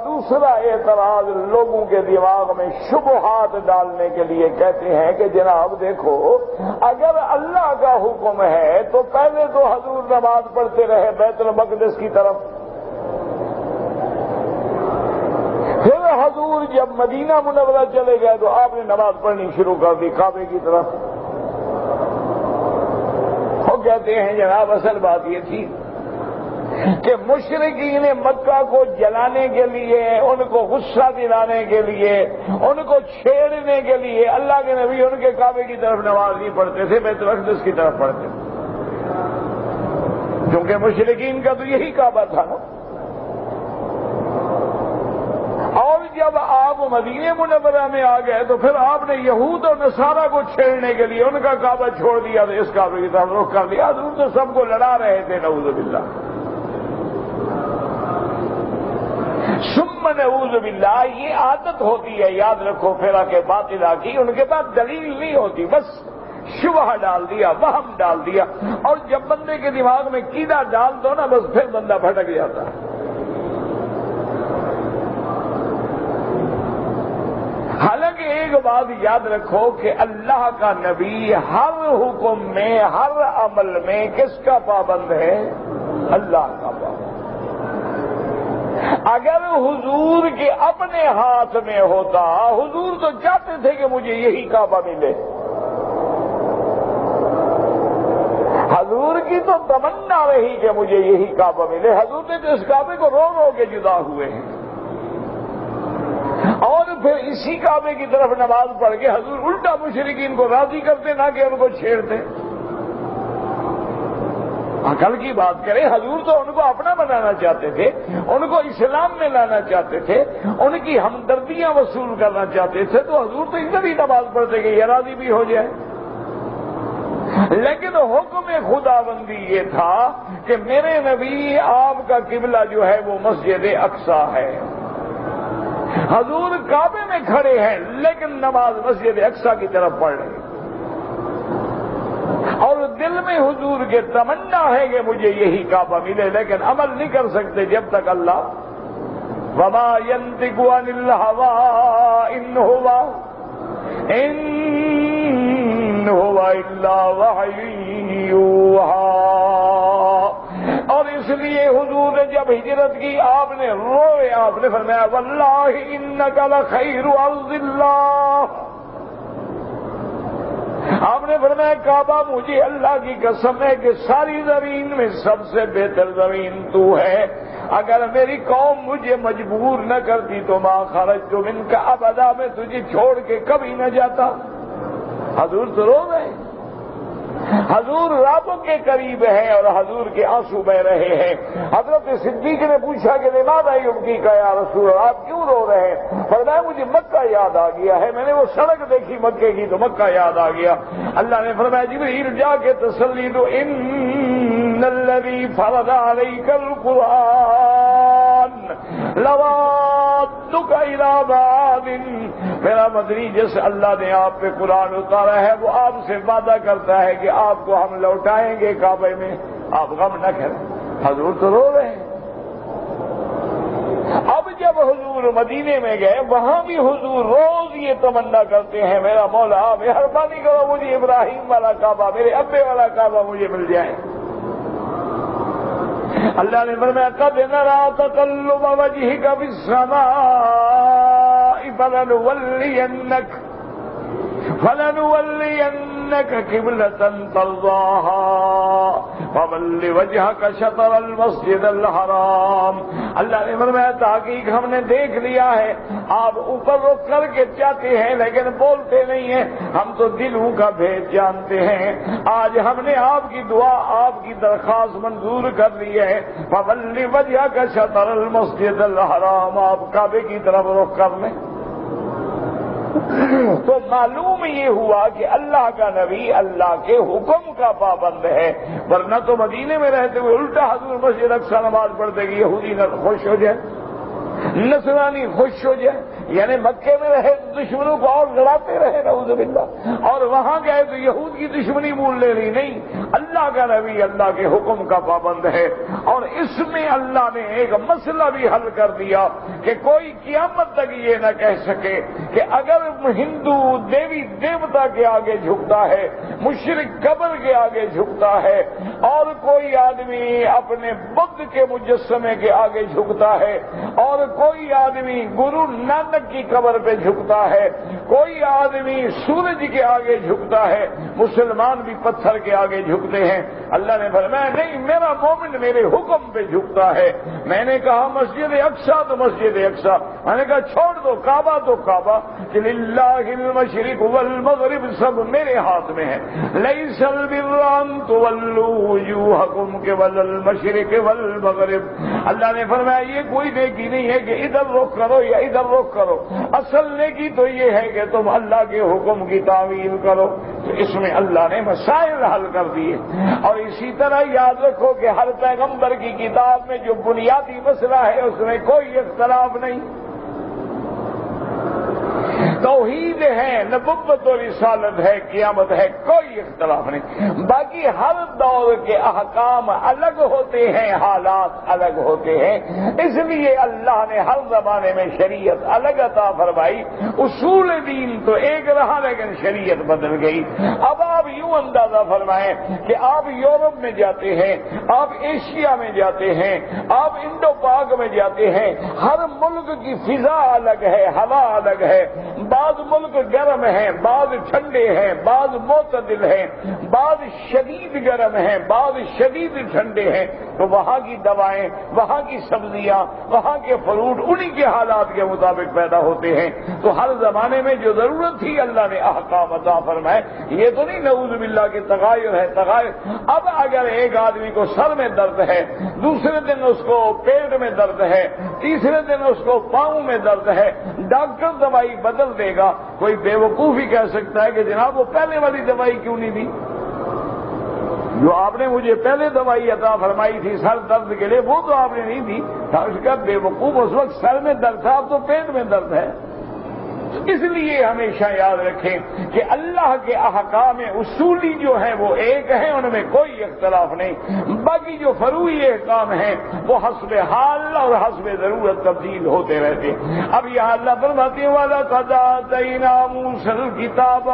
دوسرا اعتراض لوگوں کے دماغ میں شبہات ڈالنے کے لیے کہتے ہیں کہ جناب دیکھو، اگر اللہ کا حکم ہے تو پہلے تو حضور نماز پڑھتے رہے بیت المقدس کی طرف، پھر حضور جب مدینہ منورہ چلے گئے تو آپ نے نماز پڑھنی شروع کر دی کعبے کی طرف۔ وہ کہتے ہیں جناب اصل بات یہ تھی کہ مشرکین مکہ کو جلانے کے لیے، ان کو غصہ دلانے کے لیے، ان کو چھیڑنے کے لیے اللہ کے نبی ان کے کعبے کی طرف نماز نہیں پڑھتے تھے، بیت المقدس کی طرف پڑھتے تھے، کیونکہ مشرکین کا تو یہی کعبہ تھا نا۔ اور جب آپ مدینہ منورہ میں آ گئے تو پھر آپ نے یہود اور نصارہ کو چھیڑنے کے لیے ان کا کعبہ چھوڑ دیا، تو اس کعبے کی طرف رخ کر دیا۔ حضور تو سب کو لڑا رہے تھے، نعوذ باللہ۔ ثم نعوذ باللہ، یہ عادت ہوتی ہے، یاد رکھو، فرقہ باطلہ کی، ان کے پاس دلیل نہیں ہوتی، بس شبہ ڈال دیا، وہم ڈال دیا، اور جب بندے کے دماغ میں کیڑا ڈال دو نا بس پھر بندہ بھٹک جاتا ہے۔ حالانکہ ایک بات یاد رکھو کہ اللہ کا نبی ہر حکم میں، ہر عمل میں کس کا پابند ہے؟ اللہ کا پابند۔ اگر حضور کے اپنے ہاتھ میں ہوتا، حضور تو چاہتے تھے کہ مجھے یہی کعبہ ملے، حضور کی تو تمنا رہی کہ مجھے یہی کعبہ ملے، حضور نے تو اس کعبے کو رو رو کے جدا ہوئے ہیں، اور پھر اسی کعبے کی طرف نماز پڑھ کے حضور الٹا مشرکین کو راضی کرتے، نہ کہ ان کو چھیڑتے۔ عقل کی بات کریں، حضور تو ان کو اپنا بنانا چاہتے تھے، ان کو اسلام میں لانا چاہتے تھے، ان کی ہمدردیاں وصول کرنا چاہتے تھے، تو حضور تو ادھر ہی نماز پڑھتے کہ یہ راضی بھی ہو جائے۔ لیکن حکم خداوندی یہ تھا کہ میرے نبی آپ کا قبلہ جو ہے وہ مسجد اقصی ہے، حضور کعبے میں کھڑے ہیں لیکن نماز مسجد اقصی کی طرف پڑھ رہے ہیں، اور دل میں حضور کے تمنا ہے کہ مجھے یہی کعبہ ملے، لیکن عمل نہیں کر سکتے جب تک اللہ وما ينطق عن الهوى إن هو إلا وحي يوحى۔ اور اس لیے حضور نے جب ہجرت کی آپ نے روئے، آپ نے فرمایا واللہ انک لخیر ارض اللہ، آپ نے فرمایا کعبہ مجھے اللہ کی قسم ہے کہ ساری زمین میں سب سے بہتر زمین تو ہے، اگر میری قوم مجھے مجبور نہ کرتی تو ما خرجت منک ابدا، میں تجھے چھوڑ کے کبھی نہ جاتا۔ حضور تو رو گئے، حضور راتوں کے قریب ہیں اور حضور کے آنسو بہ رہے ہیں۔ حضرت صدیق نے پوچھا کہ لماذا یبکیک یا رسول اللہ، آپ کیوں رو رہے ہیں؟ فرمایا مجھے مکہ یاد آ گیا ہے، میں نے وہ سڑک دیکھی مکے کی تو مکہ یاد آ گیا۔ اللہ نے فرمایا جبریل جا کے تسلی دو، ان الذی فرض علیک القرآن لوادک الی معاد، میرا مدنی جس اللہ نے آپ پہ قرآن اتارا ہے وہ آپ سے وعدہ کرتا ہے کہ آپ کو ہم لوٹائیں گے کعبے میں، آپ غم نہ کریں۔ حضور تو رو رہے ہیں۔ اب جب حضور مدینے میں گئے وہاں بھی حضور روز یہ تمنا کرتے ہیں میرا مولا مہربانی کرو مجھے ابراہیم والا کعبہ، میرے ابے والا کعبہ مجھے مل جائے۔ اللہ نے فرمایا قد نرى تقلب وجهك في السماء فلنولينك قبلة ترضاها فول وجهك شطر المسجد الحرام۔ اللہ نے فرمایا تحقیق ہم نے دیکھ لیا ہے آپ اوپر رخ کر کے چاہتے ہیں لیکن بولتے نہیں ہیں، ہم تو دلوں کا بھید جانتے ہیں۔ آج ہم نے آپ کی دعا، آپ کی درخواست منظور کر لی ہے، فول وجهك شطر المسجد الحرام، آپ کعبے کی طرف رخ کر لیں۔ تو معلوم یہ ہوا کہ اللہ کا نبی اللہ کے حکم کا پابند ہے، ورنہ تو مدینے میں رہتے ہوئے الٹا حضور مسجد اقصی نماز پڑھتے کہ یہودی خوش ہو جائے، نصرانی خوش ہو جائے، یعنی مکے میں رہے دشمنوں کو اور لڑاتے رہے نعوذ باللہ، اور وہاں گئے تو یہود کی دشمنی بھول لے رہی نہیں۔ اللہ کا نبی اللہ کے حکم کا پابند ہے، اور اس میں اللہ نے ایک مسئلہ بھی حل کر دیا کہ کوئی قیامت تک یہ نہ کہہ سکے کہ اگر ہندو دیوی دیوتا کے آگے جھکتا ہے، مشرک قبر کے آگے جھکتا ہے، اور کوئی آدمی اپنے بدھ کے مجسمے کے آگے جھکتا ہے، اور کوئی آدمی گرو نانک کی قبر پہ جھکتا ہے، کوئی آدمی سورج کے آگے جھکتا ہے، مسلمان بھی پتھر کے آگے جھکتے ہیں۔ اللہ نے فرمایا نہیں، میرا مومن میرے حکم پہ جھکتا ہے۔ میں نے کہا مسجد اقصی تو مسجد اقصی، میں نے کہا چھوڑ دو کعبہ تو کعبہ، کہ للہ المشرق والمغرب سب میرے ہاتھ میں ہے، لیس البر ان تولوا وجوہکم قبل المشرق والمغرب۔ اللہ نے فرمایا یہ کوئی نیکی نہیں ہے کہ ادھر رخ کرو یا ادھر رخ کرو، اصل نیکی تو یہ ہے کہ تم اللہ کے حکم کی تعمیل کرو۔ تو اس میں اللہ نے مسائل حل کر دیے، اور اسی طرح یاد رکھو کہ ہر پیغمبر کی کتاب میں جو بنیادی مسئلہ ہے اس میں کوئی اختلاف نہیں۔ توحید توحید ہے، نبوت و رسالت ہے، قیامت ہے، کوئی اختلاف نہیں۔ باقی ہر دور کے احکام الگ ہوتے ہیں، حالات الگ ہوتے ہیں، اس لیے اللہ نے ہر زمانے میں شریعت الگ عطا فرمائی۔ اصول دین تو ایک رہا لیکن شریعت بدل گئی۔ اب آپ یوں اندازہ فرمائیں کہ آپ یورپ میں جاتے ہیں، آپ ایشیا میں جاتے ہیں، آپ انڈو پاک میں جاتے ہیں، ہر ملک کی فضا الگ ہے، ہوا الگ ہے، بعض ملک گرم ہیں، بعض ٹھنڈے ہیں، بعض معتدل ہیں، بعض شدید گرم ہیں، بعض شدید ٹھنڈے ہیں، تو وہاں کی دوائیں، وہاں کی سبزیاں، وہاں کے فروٹ انہی کے حالات کے مطابق پیدا ہوتے ہیں۔ تو ہر زمانے میں جو ضرورت تھی اللہ نے احکام عطا فرمائے۔ یہ تو نہیں نعوذ باللہ کی تغیر ہے، تغیر۔ اب اگر ایک آدمی کو سر میں درد ہے، دوسرے دن اس کو پیٹ میں درد ہے، تیسرے دن اس کو پاؤں میں درد ہے، ڈاکٹر دوائی بدل دے گا، کوئی بے وقوف ہی کہہ سکتا ہے کہ جناب وہ پہلے والی دوائی کیوں نہیں دی؟ جو آپ نے مجھے پہلے دوائی عطا فرمائی تھی سر درد کے لیے، وہ تو آپ نے نہیں دی۔ ڈاکٹر کا بے وقوف، اس وقت سر میں درد تھا، اب تو پیٹ میں درد ہے۔ اس لیے ہمیشہ یاد رکھیں کہ اللہ کے احکام اصولی جو ہیں وہ ایک ہیں، ان میں کوئی اختلاف نہیں۔ باقی جو فروعی احکام ہیں وہ حسب حال اور حسب ضرورت تبدیل ہوتے رہتے ہیں۔ اب یہاں اللہ فرماتے ہیں وَلَقَدْ آتَيْنَا مُوسَى الْكِتَابَ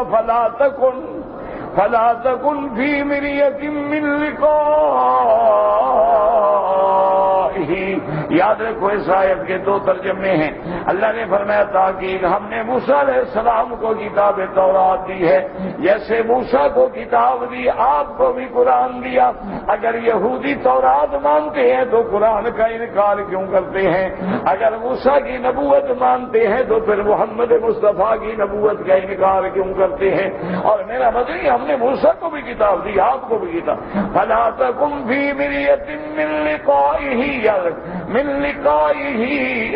فَلَا تَكُنْ فِي مِرْيَةٍ مِّن لِقَائِهِ۔ یاد رکھو اس آیت کے دو ترجمے ہیں۔ اللہ نے فرمایا تاکہ ہم نے موسیٰ علیہ السلام کو کتاب تورات دی ہے، جیسے موسیٰ کو کتاب دی آپ کو بھی قرآن دیا۔ اگر یہودی تورات مانتے ہیں تو قرآن کا انکار کیوں کرتے ہیں؟ اگر موسیٰ کی نبوت مانتے ہیں تو پھر محمد مصطفیٰ کی نبوت کا انکار کیوں کرتے ہیں؟ اور میرا مدنی ہم نے موسیٰ کو بھی کتاب دی، آپ کو بھی کتاب۔ فَلَا تَكُنْ فِي مِرْيَةٍ مِّن لِقَائِهِ من لقائه،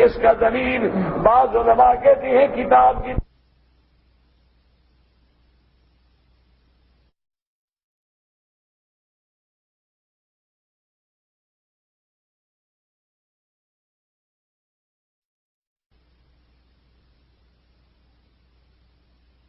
اس کا دلیل بعض علماء کہتے ہیں کتاب کی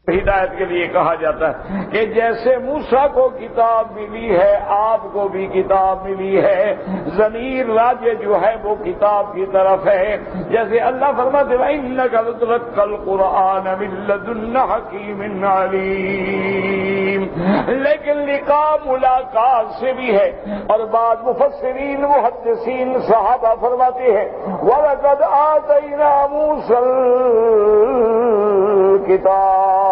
ہدایت کے لیے کہا جاتا ہے کہ جیسے موسیٰ کو کتاب ملی ہے آپ کو بھی کتاب ملی ہے، ضمیر راجع جو ہے وہ کتاب کی طرف ہے۔ جیسے اللہ فرماتے ہیں وَإِنَّكَ لَتُلْقَى الْقُرْآنَ مِن لَّدُنَّ حَكِيمٍ عَلِيمٍ، لیکن لقاء ملاقات سے بھی ہے۔ اور بعض مفسرین محدثین صحابہ فرماتے ہیں وَلَقَدْ آتَيْنَا مُوسَى الْكِتَابَ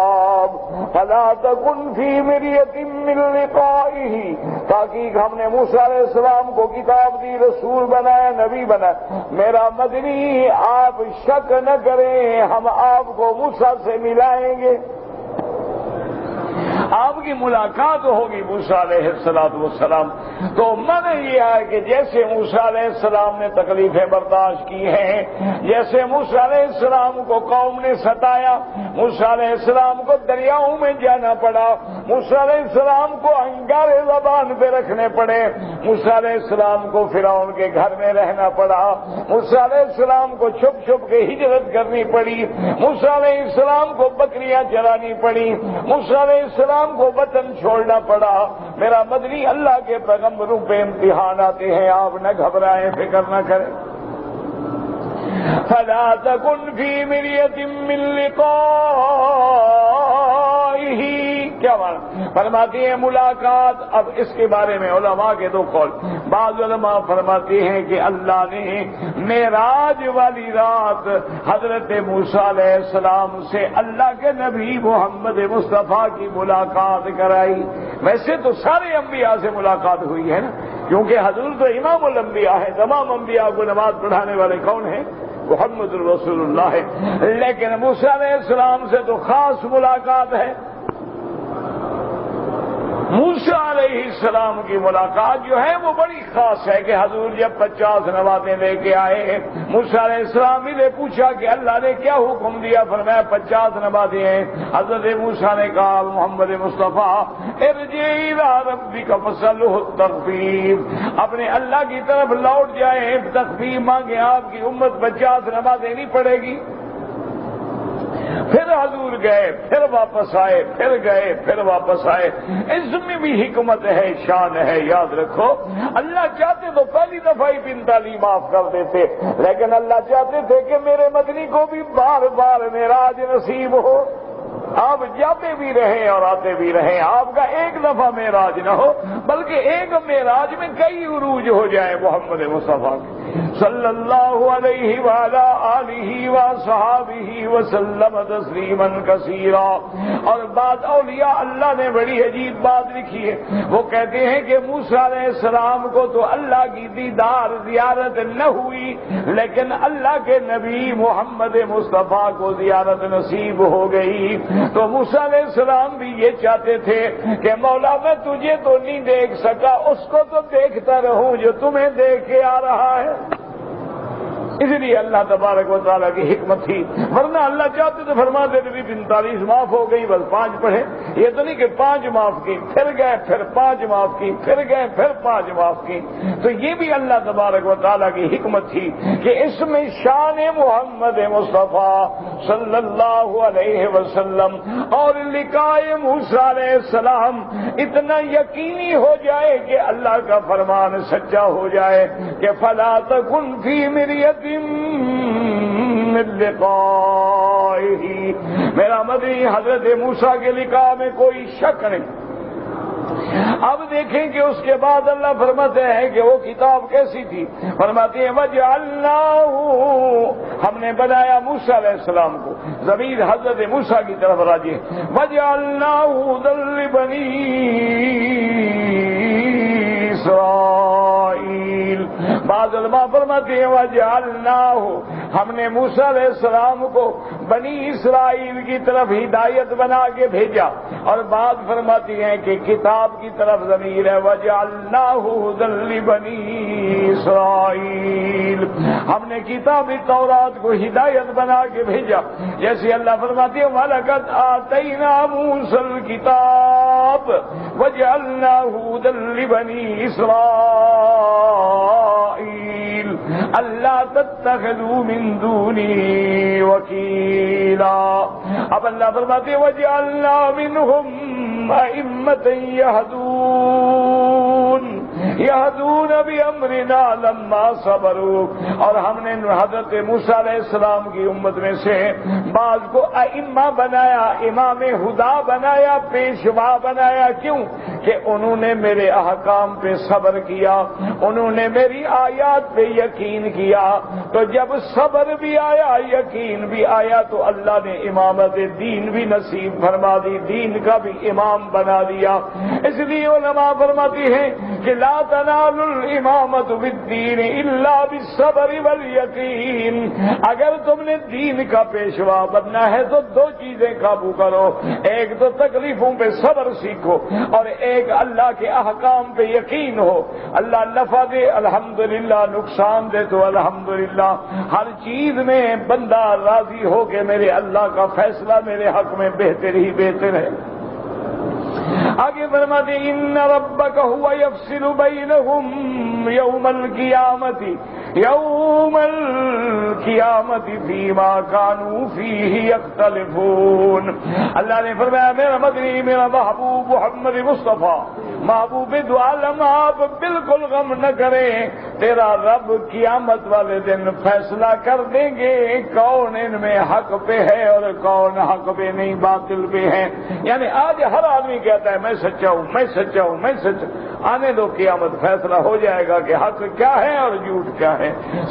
فَلَا تَكُنْ فِي مِرْيَةٍ مِّن لِقَائِهِ، تاکہ ہم نے موسیٰ علیہ السلام کو کتاب دی، رسول بنایا، نبی بنایا۔ میرا مدنی آپ شک نہ کریں، ہم آپ کو موسیٰ سے ملائیں گے، آپ کی ملاقات ہوگی موسیٰ علیہ السلام۔ تو معنی یہ ہے کہ جیسے موسیٰ علیہ السلام نے تکلیفیں برداشت کی ہیں، جیسے موسیٰ علیہ السلام کو قوم نے ستایا، موسیٰ علیہ السلام کو دریاؤں میں جانا پڑا، موسیٰ علیہ السلام کو انگارے زبان پہ رکھنے پڑے، موسیٰ علیہ السلام کو فرعون کے گھر میں رہنا پڑا، موسیٰ علیہ السلام کو چھپ چھپ کے ہجرت کرنی پڑی، موسیٰ علیہ السلام کو بکریاں چرانی پڑی، موسیٰ علیہ السلام کو وطن چھوڑنا پڑا۔ میرا مدنی اللہ کے پیغمبروں پہ امتحان آتے ہیں، آپ نہ گھبرائیں، فکر نہ کریں۔ فَلَا تَكُنْ فِي مِرْيَةٍ مِّن لِقَائِهِ، کیا معنی؟ فرماتے ہیں ملاقات۔ اب اس کے بارے میں علماء کے دو قول۔ بعض علماء فرماتے ہیں کہ اللہ نے معراج والی رات حضرت موسیٰ علیہ السلام سے اللہ کے نبی محمد مصطفیٰ کی ملاقات کرائی۔ ویسے تو سارے انبیاء سے ملاقات ہوئی ہے نا، کیونکہ حضور تو امام الانبیاء ہے، تمام انبیاء کو نماز پڑھانے والے کون ہیں؟ محمد رسول اللہ ہے۔ لیکن موسیٰ علیہ السلام سے تو خاص ملاقات ہے۔ موسیٰ علیہ السلام کی ملاقات جو ہے وہ بڑی خاص ہے کہ حضور جب 50 نوازیں لے کے آئے، موسیٰ علیہ السلام نے پوچھا کہ اللہ نے کیا حکم دیا؟ فرمایا 50 نوازیں ہیں۔ حضرت موسیٰ نے کہا محمد مصطفیٰ ارجع الی ربک فاسألہ التخفیف، اپنے اللہ کی طرف لوٹ جائیں، تخفیف مانگیں، آپ کی امت 50 نوازیں نہیں پڑھے گی۔ پھر حضور گئے، پھر واپس آئے، پھر گئے، پھر واپس آئے۔ اس میں بھی حکمت ہے، شان ہے، یاد رکھو۔ اللہ چاہتے تو پہلی دفعہ ہی 45 معاف کر دیتے، لیکن اللہ چاہتے تھے کہ میرے مدنی کو بھی بار بار معراج نصیب ہو۔ آپ جاتے بھی رہیں اور آتے بھی رہیں، آپ کا ایک دفعہ معراج نہ ہو بلکہ ایک معراج میں کئی عروج ہو جائے محمد مصطفیٰ صلی اللہ علیہ وعلی آلہ وصحابہ وسلم تسلیما کثیرا۔ اور بعض اولیاء اللہ نے بڑی عجیب بات لکھی ہے، وہ کہتے ہیں کہ موسیٰ علیہ السلام کو تو اللہ کی دیدار زیارت نہ ہوئی، لیکن اللہ کے نبی محمد مصطفیٰ کو زیارت نصیب ہو گئی۔ تو موسیٰ علیہ السلام بھی یہ چاہتے تھے کہ مولا میں تجھے تو نہیں دیکھ سکا، اس کو تو دیکھتا رہوں جو تمہیں دیکھ کے آ رہا ہے۔ اس لیے اللہ تبارک و تعالیٰ کی حکمت تھی، ورنہ اللہ چاہتے تو فرماتے تھے 45 معاف ہو گئی، بس 5 پڑھے۔ یہ تو نہیں کہ 5 معاف کی، پھر گئے، پھر 5 معاف کی، پھر گئے، پھر 5 معاف کی۔ تو یہ بھی اللہ تبارک و تعالیٰ کی حکمت تھی کہ اس میں شان محمد مصطفیٰ صلی اللہ علیہ وسلم اور لقائے موسیٰ علیہ السلام اتنا یقینی ہو جائے کہ اللہ کا فرمان سچا ہو جائے کہ فلا تکن فی مریۃ من لقائہ، میرا مدنی حضرت موسیٰ کے لقاء میں کوئی شک نہیں۔ اب دیکھیں کہ اس کے بعد اللہ فرماتے ہیں کہ وہ کتاب کیسی تھی، فرماتے ہیں وَجَعَلْنَاهُ، ہم نے بنایا موسیٰ علیہ السلام کو، ضمیر حضرت موسیٰ کی طرف راجع ہے، وَجَعَلْنَاهُ هُدًى لِبَنِي اسرائیل۔ بعض علماء فرماتے ہیں وَجَعَلْنَاهُ، ہم نے موسیٰ علیہ السلام کو بنی اسرائیل کی طرف ہدایت بنا کے بھیجا، اور بعض فرماتی ہیں کہ کتاب کی طرف ضمیر ہے وَجَعَلْنَاهُ هُدًى لِبَنِي اسرائیل، ہم نے کتاب تورات کو ہدایت بنا کے بھیجا، جیسے اللہ فرماتے ہیں وَلَقَدْ آتَيْنَا مُوسَى الْكِتَابَ وَجَعَلْنَاهُ هُدًى لِبَنِي اسرائیل اللہ تتخذوا من دونی وکیلا۔ اب اللہ فرماتے وجعلنا منہم ائمۃ یہدون بامرنا لما صبروا، اور ہم نے حضرت موسیٰ علیہ السلام کی امت میں سے بعض کو ائمہ بنایا، امام ہدا بنایا، پیشوا بنایا۔ کیوں؟ کہ انہوں نے میرے احکام پہ صبر کیا، انہوں نے میری آیات پہ یقین کیا، تو جب صبر بھی آیا، یقین بھی آیا، تو اللہ نے امامت دین بھی نصیب فرما دی، دین کا بھی امام بنا دیا۔ اس لیے علماء فرماتی ہیں کہ لا تنال الامامت بالدین الا بالصبر والیقین، اگر تم نے دین کا پیشوا بننا ہے تو 2 چیزیں قابو کرو، ایک تو تکلیفوں پہ صبر سیکھو، اور ایک اللہ کے احکام پہ یقین ہو۔ اللہ نفع دے الحمدللہ، نقصان دے تو الحمدللہ، ہر چیز میں بندہ راضی ہو کہ میرے اللہ کا فیصلہ میرے حق میں بہتر ہی بہتر ہے۔ آگے فرماتے ہیں ان ربک هو یفصل بینہم یوم القیامت فیما کانوا فیہ یختلفون۔ اللہ نے فرمایا میرا مدنی، میرا محبوب محمد مصطفیٰ، محبوب دو عالم، آپ بالکل غم نہ کریں، تیرا رب قیامت والے دن فیصلہ کر دیں گے کون ان میں حق پہ ہے اور کون حق پہ نہیں، باطل پہ ہے۔ یعنی آج ہر آدمی کہتا ہے میں سچا ہوں، میں سچا ہوں، میں سچا، آنے دو قیامت فیصلہ ہو جائے گا کہ حق کیا ہے اور جھوٹ کیا ہے،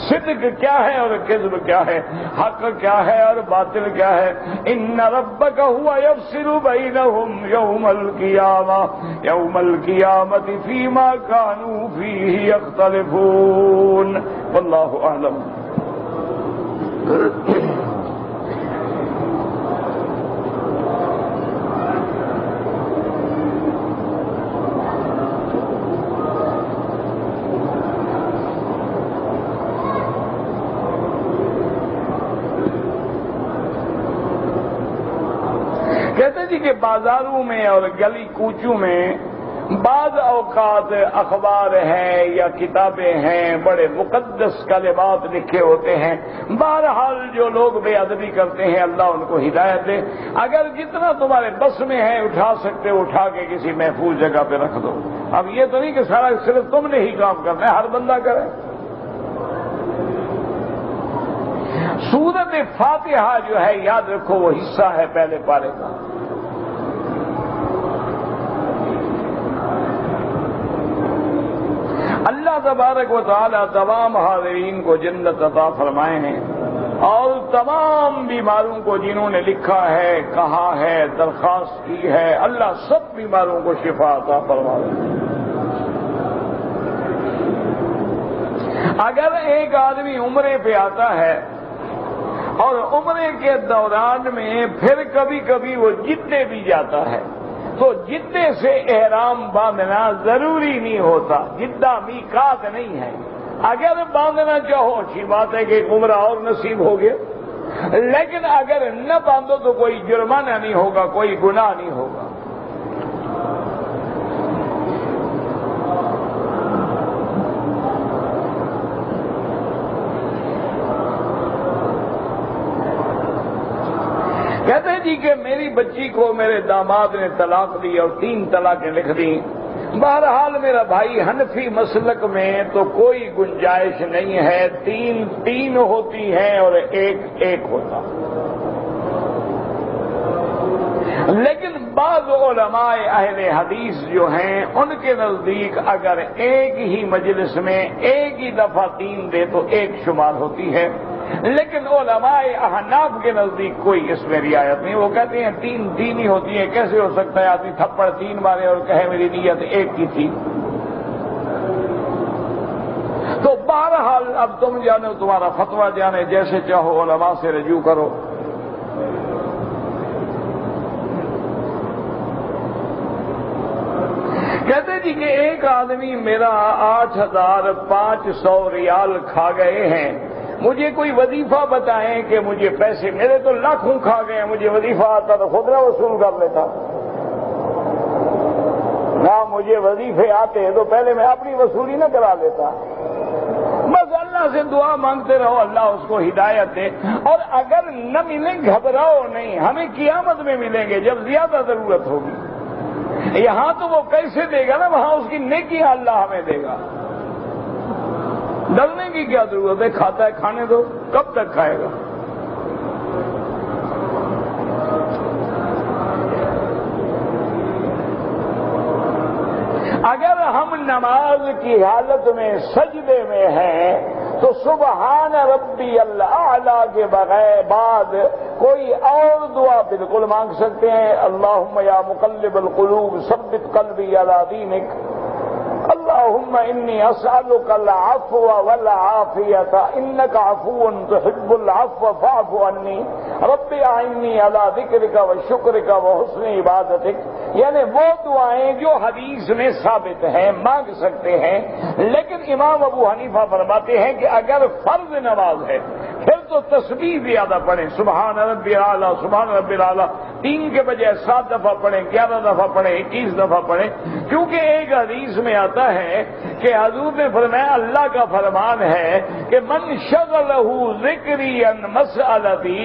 صدق کیا ہے اور کذب کیا ہے، حق کیا ہے اور باطل کیا ہے۔ ان ربک هو یفصل بینہم یوم القیامت فیما کانوا فیہ یختلفون۔ واللہ اعلم۔ کہتے جی کہ بازاروں میں اور گلی کوچوں میں بعض اوقات اخبار ہیں یا کتابیں ہیں، بڑے مقدس کلمات لکھے ہوتے ہیں، بہرحال جو لوگ بے ادبی کرتے ہیں اللہ ان کو ہدایت دے۔ اگر جتنا تمہارے بس میں ہے اٹھا سکتے ہو اٹھا کے کسی محفوظ جگہ پہ رکھ دو۔ اب یہ تو نہیں کہ سارا صرف تم نے ہی کام کرنا ہے، ہر بندہ کرے۔ سورۃ فاتحہ جو ہے یاد رکھو وہ حصہ ہے پہلے پارے کا۔ اللہ تبارک و تعالی تمام حاضرین کو جنت عطا فرمائے ہیں، اور تمام بیماروں کو جنہوں نے لکھا ہے، کہا ہے، درخواست کی ہے، اللہ سب بیماروں کو شفا عطا فرمائے۔ اگر ایک آدمی عمرے پہ آتا ہے اور عمرے کے دوران میں پھر کبھی کبھی وہ جدے بھی جاتا ہے تو جدے سے احرام باندھنا ضروری نہیں ہوتا، جدہ میقات نہیں ہے۔ اگر باندھنا چاہو اچھی بات ہے کہ عمرہ اور نصیب ہو گیا، لیکن اگر نہ باندھو تو کوئی جرمانہ نہیں ہوگا، کوئی گناہ نہیں ہوگا۔ کہتے ہیں جی کہ میری بچی کو میرے داماد نے طلاق دی اور 3 طلاقیں لکھ دی۔ بہرحال میرا بھائی حنفی مسلک میں تو کوئی گنجائش نہیں ہے، 3 ہوتی ہیں اور 1 ہوتا۔ لیکن بعض علماء اہل حدیث جو ہیں ان کے نزدیک اگر ایک ہی مجلس میں ایک ہی دفعہ 3 دے تو 1 شمار ہوتی ہے، لیکن علماء احناف کے نزدیک کوئی اس میں رعایت نہیں۔ وہ کہتے ہیں 3 ہی ہوتی ہے، کیسے ہو سکتا ہے آدمی تھپڑ 3 مارے اور کہے میری نیت 1 کی تھی۔ تو بہرحال اب تم جانو، تمہارا فتویٰ جانے، جیسے چاہو علماء سے رجوع کرو۔ کہتے جی کہ ایک آدمی میرا 8,500 ریال کھا گئے ہیں، مجھے کوئی وظیفہ بتائیں کہ مجھے پیسے، میرے تو لاکھوں کھا گئے ہیں، مجھے وظیفہ آتا تو خود نہ وصول کر لیتا۔ نہ مجھے وظیفے آتے تو پہلے میں اپنی وصولی نہ کرا لیتا۔ بس اللہ سے دعا مانگتے رہو، اللہ اس کو ہدایت دے، اور اگر نہ ملیں گھبراؤ نہیں، ہمیں قیامت میں ملیں گے جب زیادہ ضرورت ہوگی۔ یہاں تو وہ کیسے دے گا نا، وہاں اس کی نیکی اللہ ہمیں دے گا۔ ڈرنے کی کیا ضرورت ہے، کھاتا ہے کھانے دو، کب تک کھائے گا۔ اگر ہم نماز کی حالت میں سجدے میں ہیں تو سبحان ربی الاعلی کے بغیر بعد کوئی اور دعا بالکل مانگ سکتے ہیں۔ اللہم یا مقلب القلوب ثبت قلبی علی دینک، اللہم انی اسألک العفو والعافیۃ انک عفو تحب العفو فاعف عنی، رب اعنی علی ذکرک وشکرک وحسن عبادتک۔ یعنی وہ دعائیں جو حدیث میں ثابت ہیں مانگ سکتے ہیں، لیکن امام ابو حنیفہ فرماتے ہیں کہ اگر فرض نماز ہے پھر تو تسبیح زیادہ پڑھیں، سبحان ربی الاعلی سبحان ربی الاعلی 3 کے بجائے 7 دفعہ پڑھیں، 11 دفعہ پڑھیں، 21 دفعہ پڑھیں، کیونکہ ایک حدیث میں آتا ہے کہ حضور نے فرمایا اللہ کا فرمان ہے کہ من شغلہ ذکری عن مسألتی،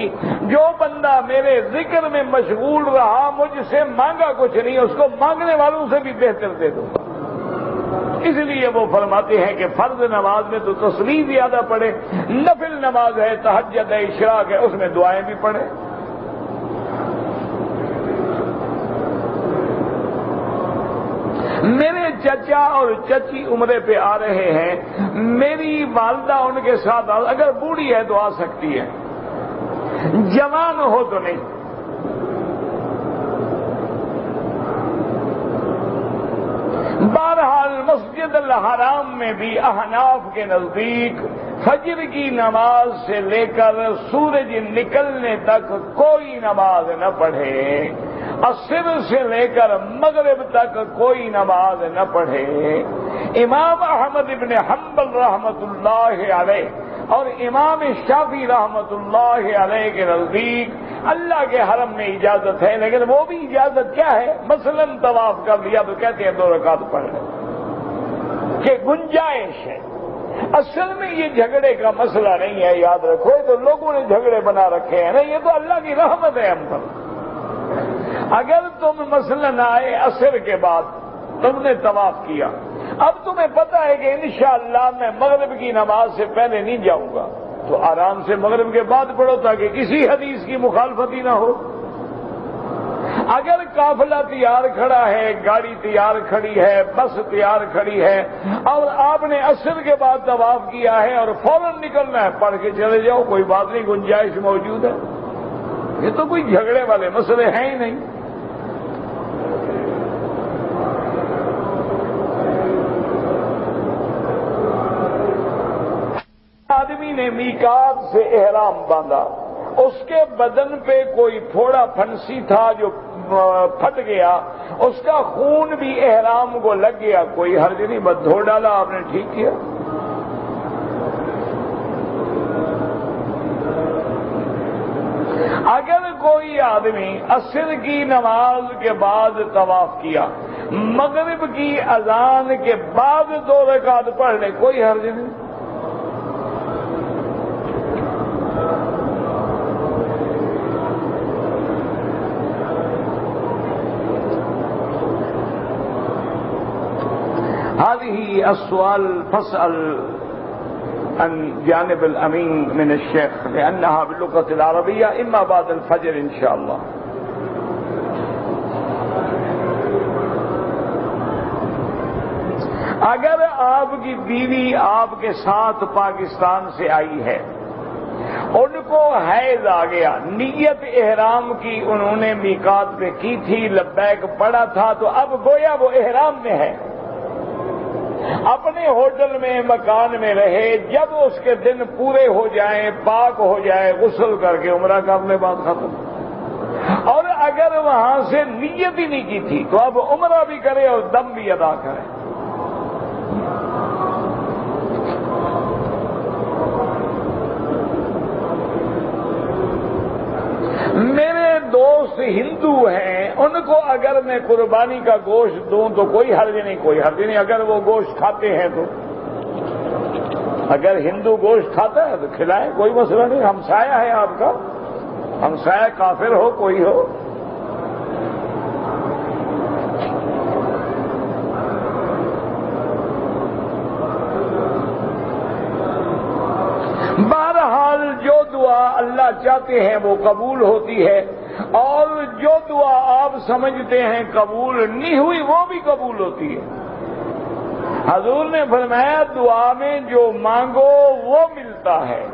جو بندہ میرے ذکر میں مشغول رہا مجھ سے مانگا کچھ نہیں، اس کو مانگنے والوں سے بھی بہتر دے دوں گا۔ اس لیے وہ فرماتے ہیں کہ فرض نماز میں تو تسبیح زیادہ پڑھے، نفل نماز ہے، تہجد ہے، اشراق ہے، اس میں دعائیں بھی پڑھے۔ میرے چچا اور چچی عمرے پہ آ رہے ہیں، میری والدہ ان کے ساتھ، اگر بوڑھی ہے تو آ سکتی ہے، جوان ہو تو نہیں۔ بہرحال مسجد الحرام میں بھی احناف کے نزدیک فجر کی نماز سے لے کر سورج نکلنے تک کوئی نماز نہ پڑھے، عصر سے لے کر مغرب تک کوئی نماز نہ پڑھے۔ امام احمد ابن حنبل رحمت اللہ علیہ اور امام شافعی رحمت اللہ علیہ کے نزدیک اللہ کے حرم میں اجازت ہے، لیکن وہ بھی اجازت کیا ہے؟ مثلاً طواف کر لیا تو کہتے ہیں 2 رکعت پڑھ لیں کہ گنجائش ہے۔ اصل میں یہ جھگڑے کا مسئلہ نہیں ہے، یاد رکھو، تو لوگوں نے جھگڑے بنا رکھے ہیں نا، یہ تو اللہ کی رحمت ہے ہم پر۔ اگر تم مثلاً آئے عصر کے بعد تم نے طواف کیا، اب تمہیں پتہ ہے کہ انشاءاللہ میں مغرب کی نماز سے پہلے نہیں جاؤں گا، تو آرام سے مغرب کے بعد پڑھو تاکہ کسی حدیث کی مخالفت ہی نہ ہو۔ اگر قافلہ تیار کھڑا ہے، گاڑی تیار کھڑی ہے، بس تیار کھڑی ہے، اور آپ نے عصر کے بعد طواف کیا ہے اور فوراً نکلنا ہے، پڑھ کے چلے جاؤ، کوئی بات نہیں، گنجائش موجود ہے۔ یہ تو کوئی جھگڑے والے مسئلے ہیں ہی نہیں۔ آدمی نے میقات سے احرام باندھا، اس کے بدن پہ کوئی پھوڑا پھنسی تھا جو پھٹ گیا، اس کا خون بھی احرام کو لگ گیا، کوئی حرج نہیں، بس دھو ڈالا آپ نے، ٹھیک کیا۔ اگر کوئی آدمی عصر کی نماز کے بعد طواف کیا، مغرب کی اذان کے بعد 2 رکعت پڑھ لے، کوئی حرج نہیں۔ هذه السؤال فاسأل عن جانب الأمين من الشيخ لأنها باللغة العربية إما بعد الفجر إن شاء الله۔ اگر آپ کی بیوی آپ کے ساتھ پاکستان سے آئی ہے، ان کو حیض آ گیا، نیت احرام کی انہوں نے میقات پہ کی تھی، لبیک پڑا تھا، تو اب گویا وہ احرام میں ہے، اپنے ہوٹل میں مکان میں رہے، جب اس کے دن پورے ہو جائیں، پاک ہو جائے، غسل کر کے عمرہ کر لے، بات ختم۔ اور اگر وہاں سے نیت ہی نہیں کی تھی تو اب عمرہ بھی کرے اور دم بھی ادا کرے۔ میرے دوست ہندو ہیں، ان کو اگر میں قربانی کا گوشت دوں تو کوئی حرج نہیں، کوئی حرج نہیں، اگر وہ گوشت کھاتے ہیں تو، اگر ہندو گوشت کھاتا ہے تو کھلائیں، کوئی مسئلہ نہیں، ہمسایہ ہے آپ کا، ہمسایہ کافر ہو کوئی ہو۔ بہرحال جو دعا اللہ چاہتے ہیں وہ قبول ہوتی ہے، اور جو دعا آپ سمجھتے ہیں قبول نہیں ہوئی وہ بھی قبول ہوتی ہے۔ حضور نے فرمایا دعا میں جو مانگو وہ ملتا ہے،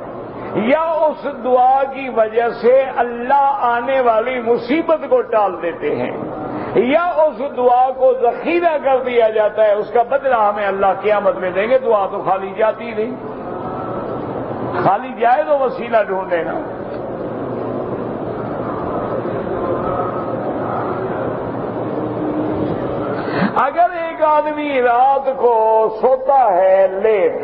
یا اس دعا کی وجہ سے اللہ آنے والی مصیبت کو ٹال دیتے ہیں، یا اس دعا کو ذخیرہ کر دیا جاتا ہے، اس کا بدلہ ہمیں اللہ قیامت میں دیں گے۔ دعا تو خالی جاتی نہیں، خالی جائے تو وسیلہ ڈھونڈ لینا۔ اگر ایک آدمی رات کو سوتا ہے لیٹ،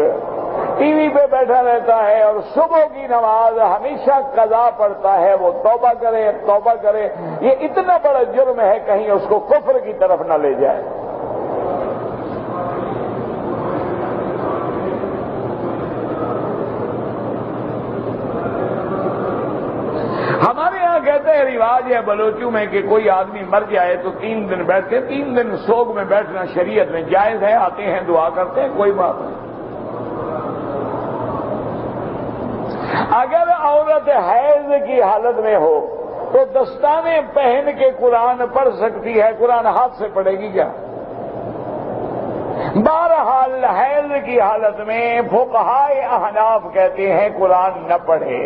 ٹی وی پہ بیٹھا رہتا ہے اور صبح کی نماز ہمیشہ قضا پڑتا ہے، وہ توبہ کرے توبہ کرے، یہ اتنا بڑا جرم ہے، کہیں اس کو کفر کی طرف نہ لے جائے۔ ہمارے یہاں کہتے ہیں رواج ہے بلوچوں میں کہ کوئی آدمی مر جائے تو 3 دن بیٹھتے، 3 دن سوگ میں بیٹھنا شریعت میں جائز ہے، آتے ہیں دعا کرتے ہیں، کوئی بات نہیں۔ اگر عورت حیض کی حالت میں ہو تو دستانے پہن کے قرآن پڑھ سکتی ہے، قرآن ہاتھ سے پڑھے گی کیا؟ بہرحال حیض کی حالت میں فقہائے احناف کہتے ہیں قرآن نہ پڑھے،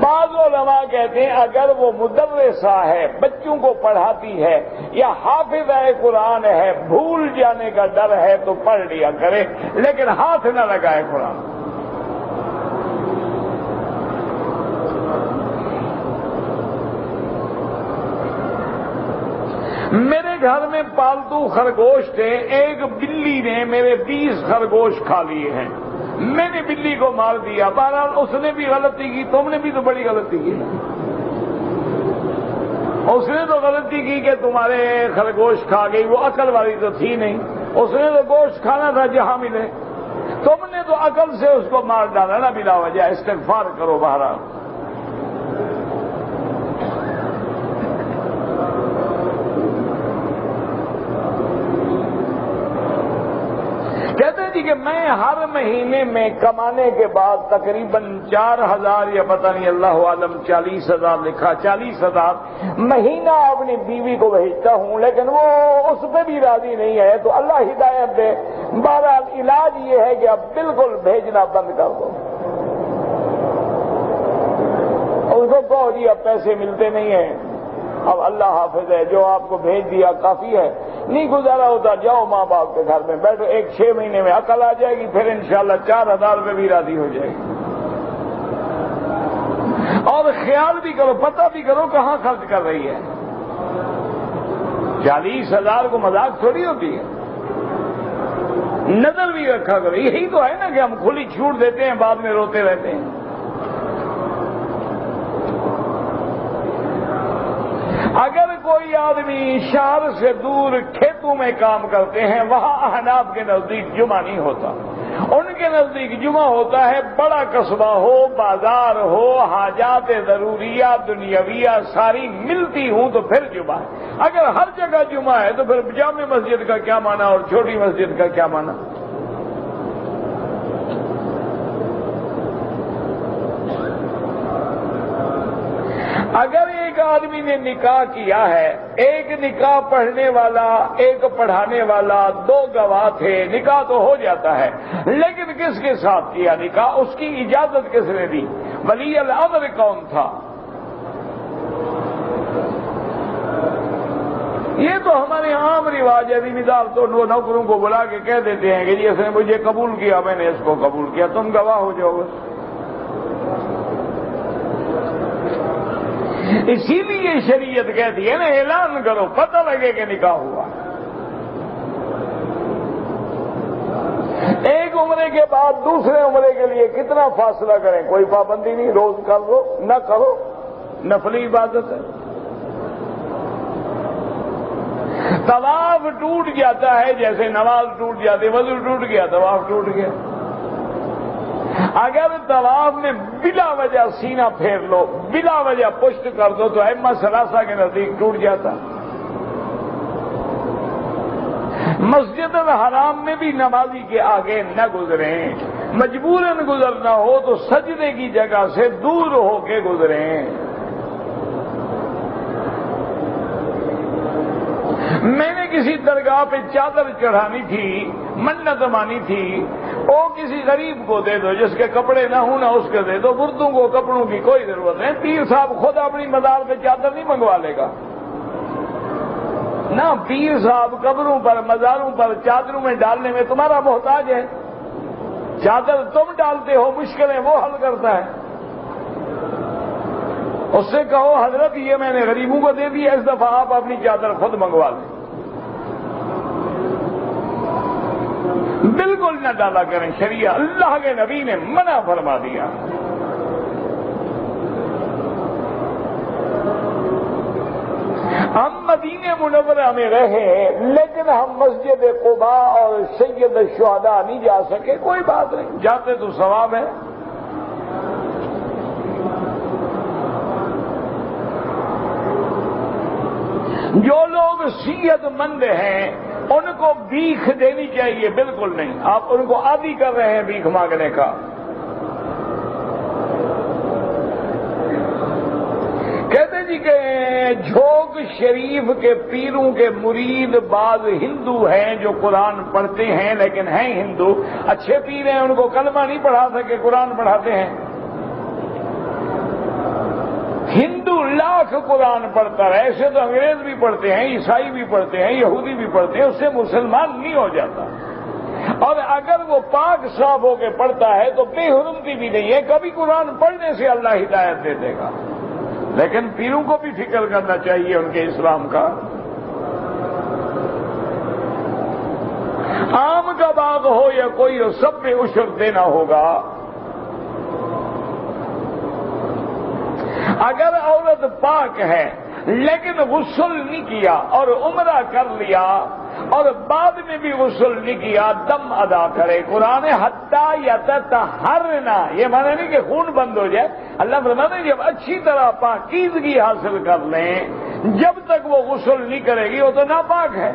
بعض علماء کہتے ہیں اگر وہ مدرسہ ہے، بچوں کو پڑھاتی ہے، یا حافظہ قرآن ہے، بھول جانے کا ڈر ہے تو پڑھ لیا کرے، لیکن ہاتھ نہ لگائے قرآن۔ میرے گھر میں پالتو خرگوش تھے، ایک بلی نے میرے 20 خرگوش کھا لیے ہیں، میں نے بلی کو مار دیا، بہرحال اس نے بھی غلطی کی، تم نے بھی تو بڑی غلطی کی۔ اس نے تو غلطی کی کہ تمہارے خرگوش کھا گئی، وہ عقل والی تو تھی نہیں، اس نے تو گوشت کھانا تھا جہاں ملے، تم نے تو عقل سے اس کو مار ڈالا نا بلا وجہ، استغفار کرو بہرحال۔ کہتے ہیں جی کہ میں ہر مہینے میں کمانے کے بعد تقریباً 4,000 یا پتہ نہیں اللہ عالم 40,000 لکھا، 40,000 مہینہ اپنی بیوی کو بھیجتا ہوں، لیکن وہ اس پہ بھی راضی نہیں ہے، تو اللہ ہدایت دے۔ بہرحال علاج یہ ہے کہ اب بالکل بھیجنا بند کر دو۔ اس کو کہو جی اب پیسے ملتے نہیں ہیں، اب اللہ حافظ ہے، جو آپ کو بھیج دیا کافی ہے، نہیں گزارا ہوتا جاؤ ماں باپ کے گھر میں بیٹھو، 6 مہینے میں عقل آ جائے گی، پھر انشاءاللہ 4,000 روپے بھی راضی ہو جائے گی۔ اور خیال بھی کرو، پتہ بھی کرو کہاں خرچ کر رہی ہے۔ 40,000 کو مذاق تھوڑی ہوتی ہے، نظر بھی رکھا کرو۔ یہی تو ہے نا کہ ہم کھلی چھوٹ دیتے ہیں، بعد میں روتے رہتے ہیں۔ اگر کوئی آدمی شہر سے دور کھیتوں میں کام کرتے ہیں، وہاں احناف کے نزدیک جمعہ نہیں ہوتا، ان کے نزدیک جمعہ ہوتا ہے بڑا قصبہ ہو، بازار ہو، حاجات ضروریہ دنیاویہ ساری ملتی ہوں تو پھر جمعہ ہے۔ اگر ہر جگہ جمعہ ہے تو پھر جامع مسجد کا کیا معنی اور چھوٹی مسجد کا کیا معنی؟ اگر ایک آدمی نے نکاح کیا ہے، ایک نکاح پڑھنے والا ایک پڑھانے والا، 2 گواہ تھے، نکاح تو ہو جاتا ہے، لیکن کس کے ساتھ کیا نکاح؟ اس کی اجازت کس نے دی؟ ولی الامر کون تھا؟ یہ تو ہمارے عام رواج ہے، مثال تو نوکروں کو بلا کے کہہ دیتے ہیں کہ جی اس نے مجھے قبول کیا، میں نے اس کو قبول کیا، تم گواہ ہو جاؤ بس۔ اسی لیے شریعت کہتی ہے نا اعلان کرو، پتہ لگے کہ نکاح ہوا۔ ایک عمرے کے بعد دوسرے عمرے کے لیے کتنا فاصلہ کریں؟ کوئی پابندی نہیں، روز کر لو نہ کرو، نفلی عبادت ہے۔ طواف ٹوٹ جاتا ہے جیسے نماز ٹوٹ جاتی، وضو ٹوٹ گیا، طواف ٹوٹ گیا۔ اگر طواف میں بلا وجہ سینہ پھیر لو، بلا وجہ پشت کر دو تو ائمہ ثلاثہ کے نزدیک ٹوٹ جاتا۔ مسجد الحرام میں بھی نمازی کے آگے نہ گزریں، مجبوراً گزرنا ہو تو سجدے کی جگہ سے دور ہو کے گزریں۔ میں نے کسی درگاہ پہ چادر چڑھانی تھی، منت مانی تھی، وہ کسی غریب کو دے دو، جس کے کپڑے نہ ہوں نہ اس کے دے دو، مردوں کو کپڑوں کی کوئی ضرورت نہیں۔ پیر صاحب خود اپنی مزار پہ چادر نہیں منگوا لے گا نہ، پیر صاحب قبروں پر مزاروں پر چادروں میں ڈالنے میں تمہارا محتاج ہے، چادر تم ڈالتے ہو، مشکلیں وہ حل کرتا ہے۔ اس سے کہو حضرت یہ میں نے غریبوں کو دے دی، اس دفعہ آپ اپنی چادر خود منگوا لیں۔ بالکل نہ ڈالا کریں، شریعہ اللہ کے نبی نے منع فرما دیا۔ ہم مدینہ منورہ میں رہے لیکن ہم مسجد قباء اور سید الشہداء نہیں جا سکے، کوئی بات نہیں، جاتے تو ثواب ہے۔ جو لوگ صحت مند ہیں ان کو بھیک دینی چاہیے، بالکل نہیں، آپ ان کو عادی کر رہے ہیں بھیک مانگنے کا۔ کہتے جی کہ جھوک شریف کے پیروں کے مرید بعض ہندو ہیں جو قرآن پڑھتے ہیں لیکن ہیں ہندو، اچھے پیر ہیں، ان کو کلمہ نہیں پڑھا سکے، قرآن پڑھاتے ہیں۔ ہندو لاکھ قرآن پڑھتا ہے، ایسے تو انگریز بھی پڑھتے ہیں، عیسائی بھی پڑھتے ہیں، یہودی بھی پڑھتے ہیں، اس سے مسلمان نہیں ہو جاتا۔ اور اگر وہ پاک صاف ہو کے پڑھتا ہے تو بے حرمتی بھی نہیں ہے، کبھی قرآن پڑھنے سے اللہ ہدایت دے دے گا۔ لیکن پیروں کو بھی فکر کرنا چاہیے ان کے اسلام کا۔ آم کا باغ ہو یا کوئی ہو، سب پہ عشر دینا ہوگا۔ اگر عورت پاک ہے لیکن غسل نہیں کیا اور عمرہ کر لیا اور بعد میں بھی غسل نہیں کیا، دم ادا کرے۔ قرآن حتی یتطہرنا، یہ معنی نہیں کہ خون بند ہو جائے، اللہ فرماتے ہیں جب اچھی طرح پاکیزگی حاصل کر لیں، جب تک وہ غسل نہیں کرے گی وہ تو ناپاک ہے۔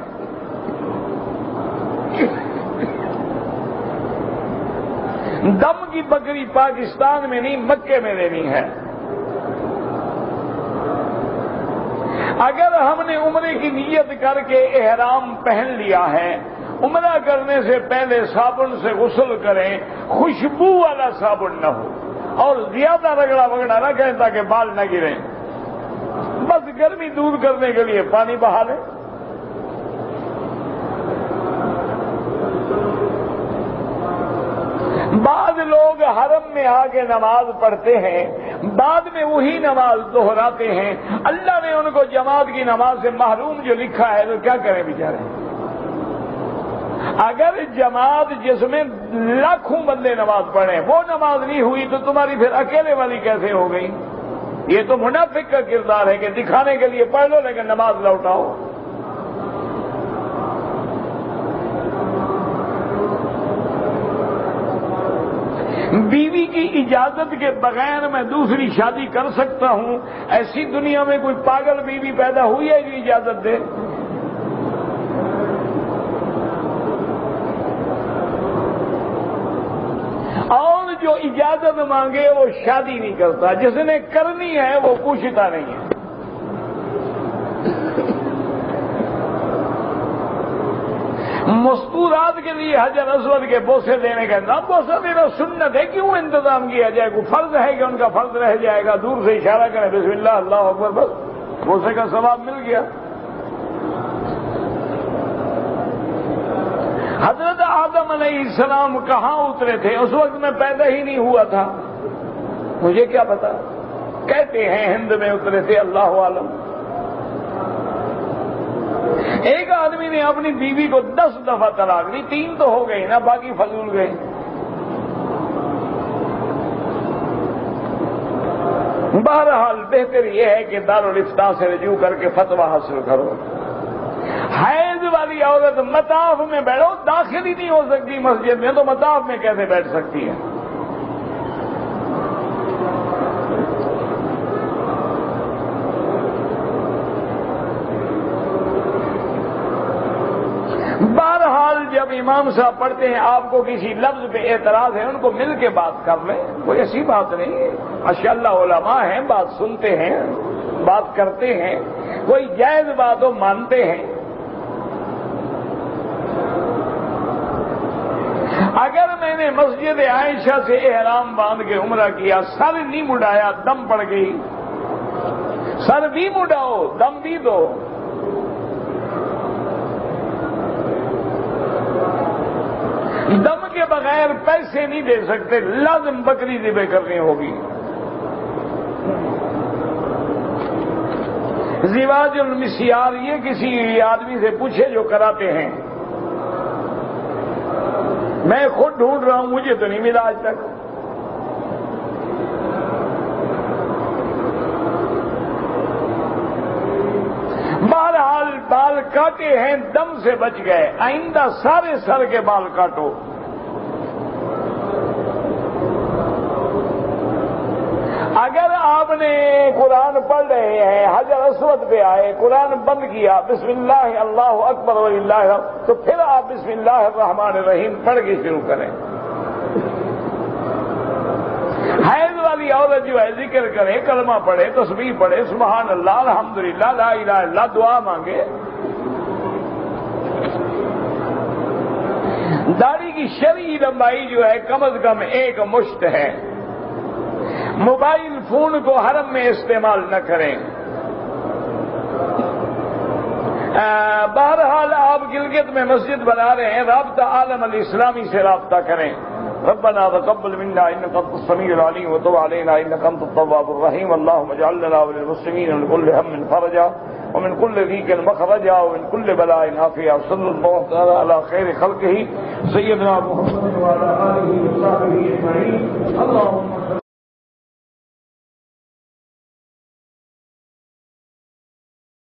دم کی بکری پاکستان میں نہیں، مکے میں لینی ہے۔ اگر ہم نے عمرے کی نیت کر کے احرام پہن لیا ہے، عمرہ کرنے سے پہلے صابن سے غسل کریں، خوشبو والا صابن نہ ہو اور زیادہ رگڑا وگڑا نہ کریں تاکہ بال نہ گریں، بس گرمی دور کرنے کے لیے پانی بہا لیں۔ بعض لوگ حرم میں آ کے نماز پڑھتے ہیں، بعد میں وہی نماز دہراتے ہیں، اللہ نے ان کو جماعت کی نماز سے محروم جو لکھا ہے تو کیا کریں بیچارے؟ اگر جماعت جس میں لاکھوں بندے نماز پڑھیں وہ نماز نہیں ہوئی تو تمہاری پھر اکیلے والی کیسے ہو گئی؟ یہ تو منافق کا کردار ہے کہ دکھانے کے لیے پڑھ لو لیکن نماز لوٹاؤ۔ بیوی کی اجازت کے بغیر میں دوسری شادی کر سکتا ہوں؟ ایسی دنیا میں کوئی پاگل بیوی پیدا ہوئی ہے جو اجازت دے؟ اور جو اجازت مانگے وہ شادی نہیں کرتا، جس نے کرنی ہے وہ پوچھتا نہیں ہے۔ مستورات کے لیے حجر اسود کے بوسے دینے کا انتظام، بوسہ دینا سنت ہے، کیوں انتظام کیا جائے؟ کوئی فرض ہے کہ ان کا فرض رہ جائے گا؟ دور سے اشارہ کریں بسم اللہ اللہ اکبر، بس بوسے کا ثواب مل گیا۔ حضرت آدم علیہ السلام کہاں اترے تھے؟ اس وقت میں پیدا ہی نہیں ہوا تھا، مجھے کیا پتا، کہتے ہیں ہند میں اترے تھے، اللہ عالم۔ ایک آدمی نے اپنی بیوی کو 10 دفعہ طلاق دی، 3 تو ہو گئی نا، باقی فضول گئے۔ بہرحال بہتر یہ ہے کہ دارالافتاء سے رجوع کر کے فتویٰ حاصل کرو۔ حیض والی عورت مطاف میں بیٹھو، داخل ہی نہیں ہو سکتی مسجد میں، تو مطاف میں کیسے بیٹھ سکتی ہے؟ بہرحال جب امام صاحب پڑھتے ہیں آپ کو کسی لفظ پہ اعتراض ہے، ان کو مل کے بات کر لیں، کوئی ایسی بات نہیں ہے۔ ماشاء اللہ علماء ہیں، بات سنتے ہیں، بات کرتے ہیں، کوئی جائز بات ہو مانتے ہیں۔ اگر میں نے مسجد عائشہ سے احرام باندھ کے عمرہ کیا، سر نہیں مڈایا، دم پڑ گئی، سر بھی مڈاؤ، دم بھی دو۔ دم کے بغیر پیسے نہیں دے سکتے، لازم بکری ذبح کرنی ہوگی۔ زواج المسیار یہ کسی آدمی سے پوچھے جو کراتے ہیں، میں خود ڈھونڈ رہا ہوں، مجھے تو نہیں ملا آج تک۔ بہرحال بال کاٹے ہیں، دم سے بچ گئے، آئندہ سارے سر کے بال کاٹو۔ اگر آپ نے قرآن پڑھ رہے ہیں، حجر اسود پہ آئے، قرآن بند کیا، بسم اللہ اللہ اکبر وللہ الحمد، تو پھر آپ بسم اللہ الرحمن الرحیم پڑھ کے شروع کریں۔ حیض والی عورت جو ہے ذکر کرے، کلمہ پڑھے، تسبیح پڑھے، سبحان اللہ، الحمدللہ، لا الہ الا اللہ، دعا مانگے۔ داڑھی کی شرعی لمبائی جو ہے کم از کم 1 مشت ہے۔ موبائل فون کو حرم میں استعمال نہ کریں۔ بہرحال آپ گلگت میں مسجد بنا رہے ہیں، رابطہ عالم الاسلامی سے رابطہ کریں۔ ربنا تقبل منا انك انت السميع العليم وتب علينا انك انت التواب الرحيم اللهم اجعل لنا وللمسلمين من كل هم فرجا ومن كل ضيق مخرجا ومن كل بلاء عافيا صلى الله تعالى على خير خلقه سيدنا محمد وعلى اله وصحبه اجمعين اللهم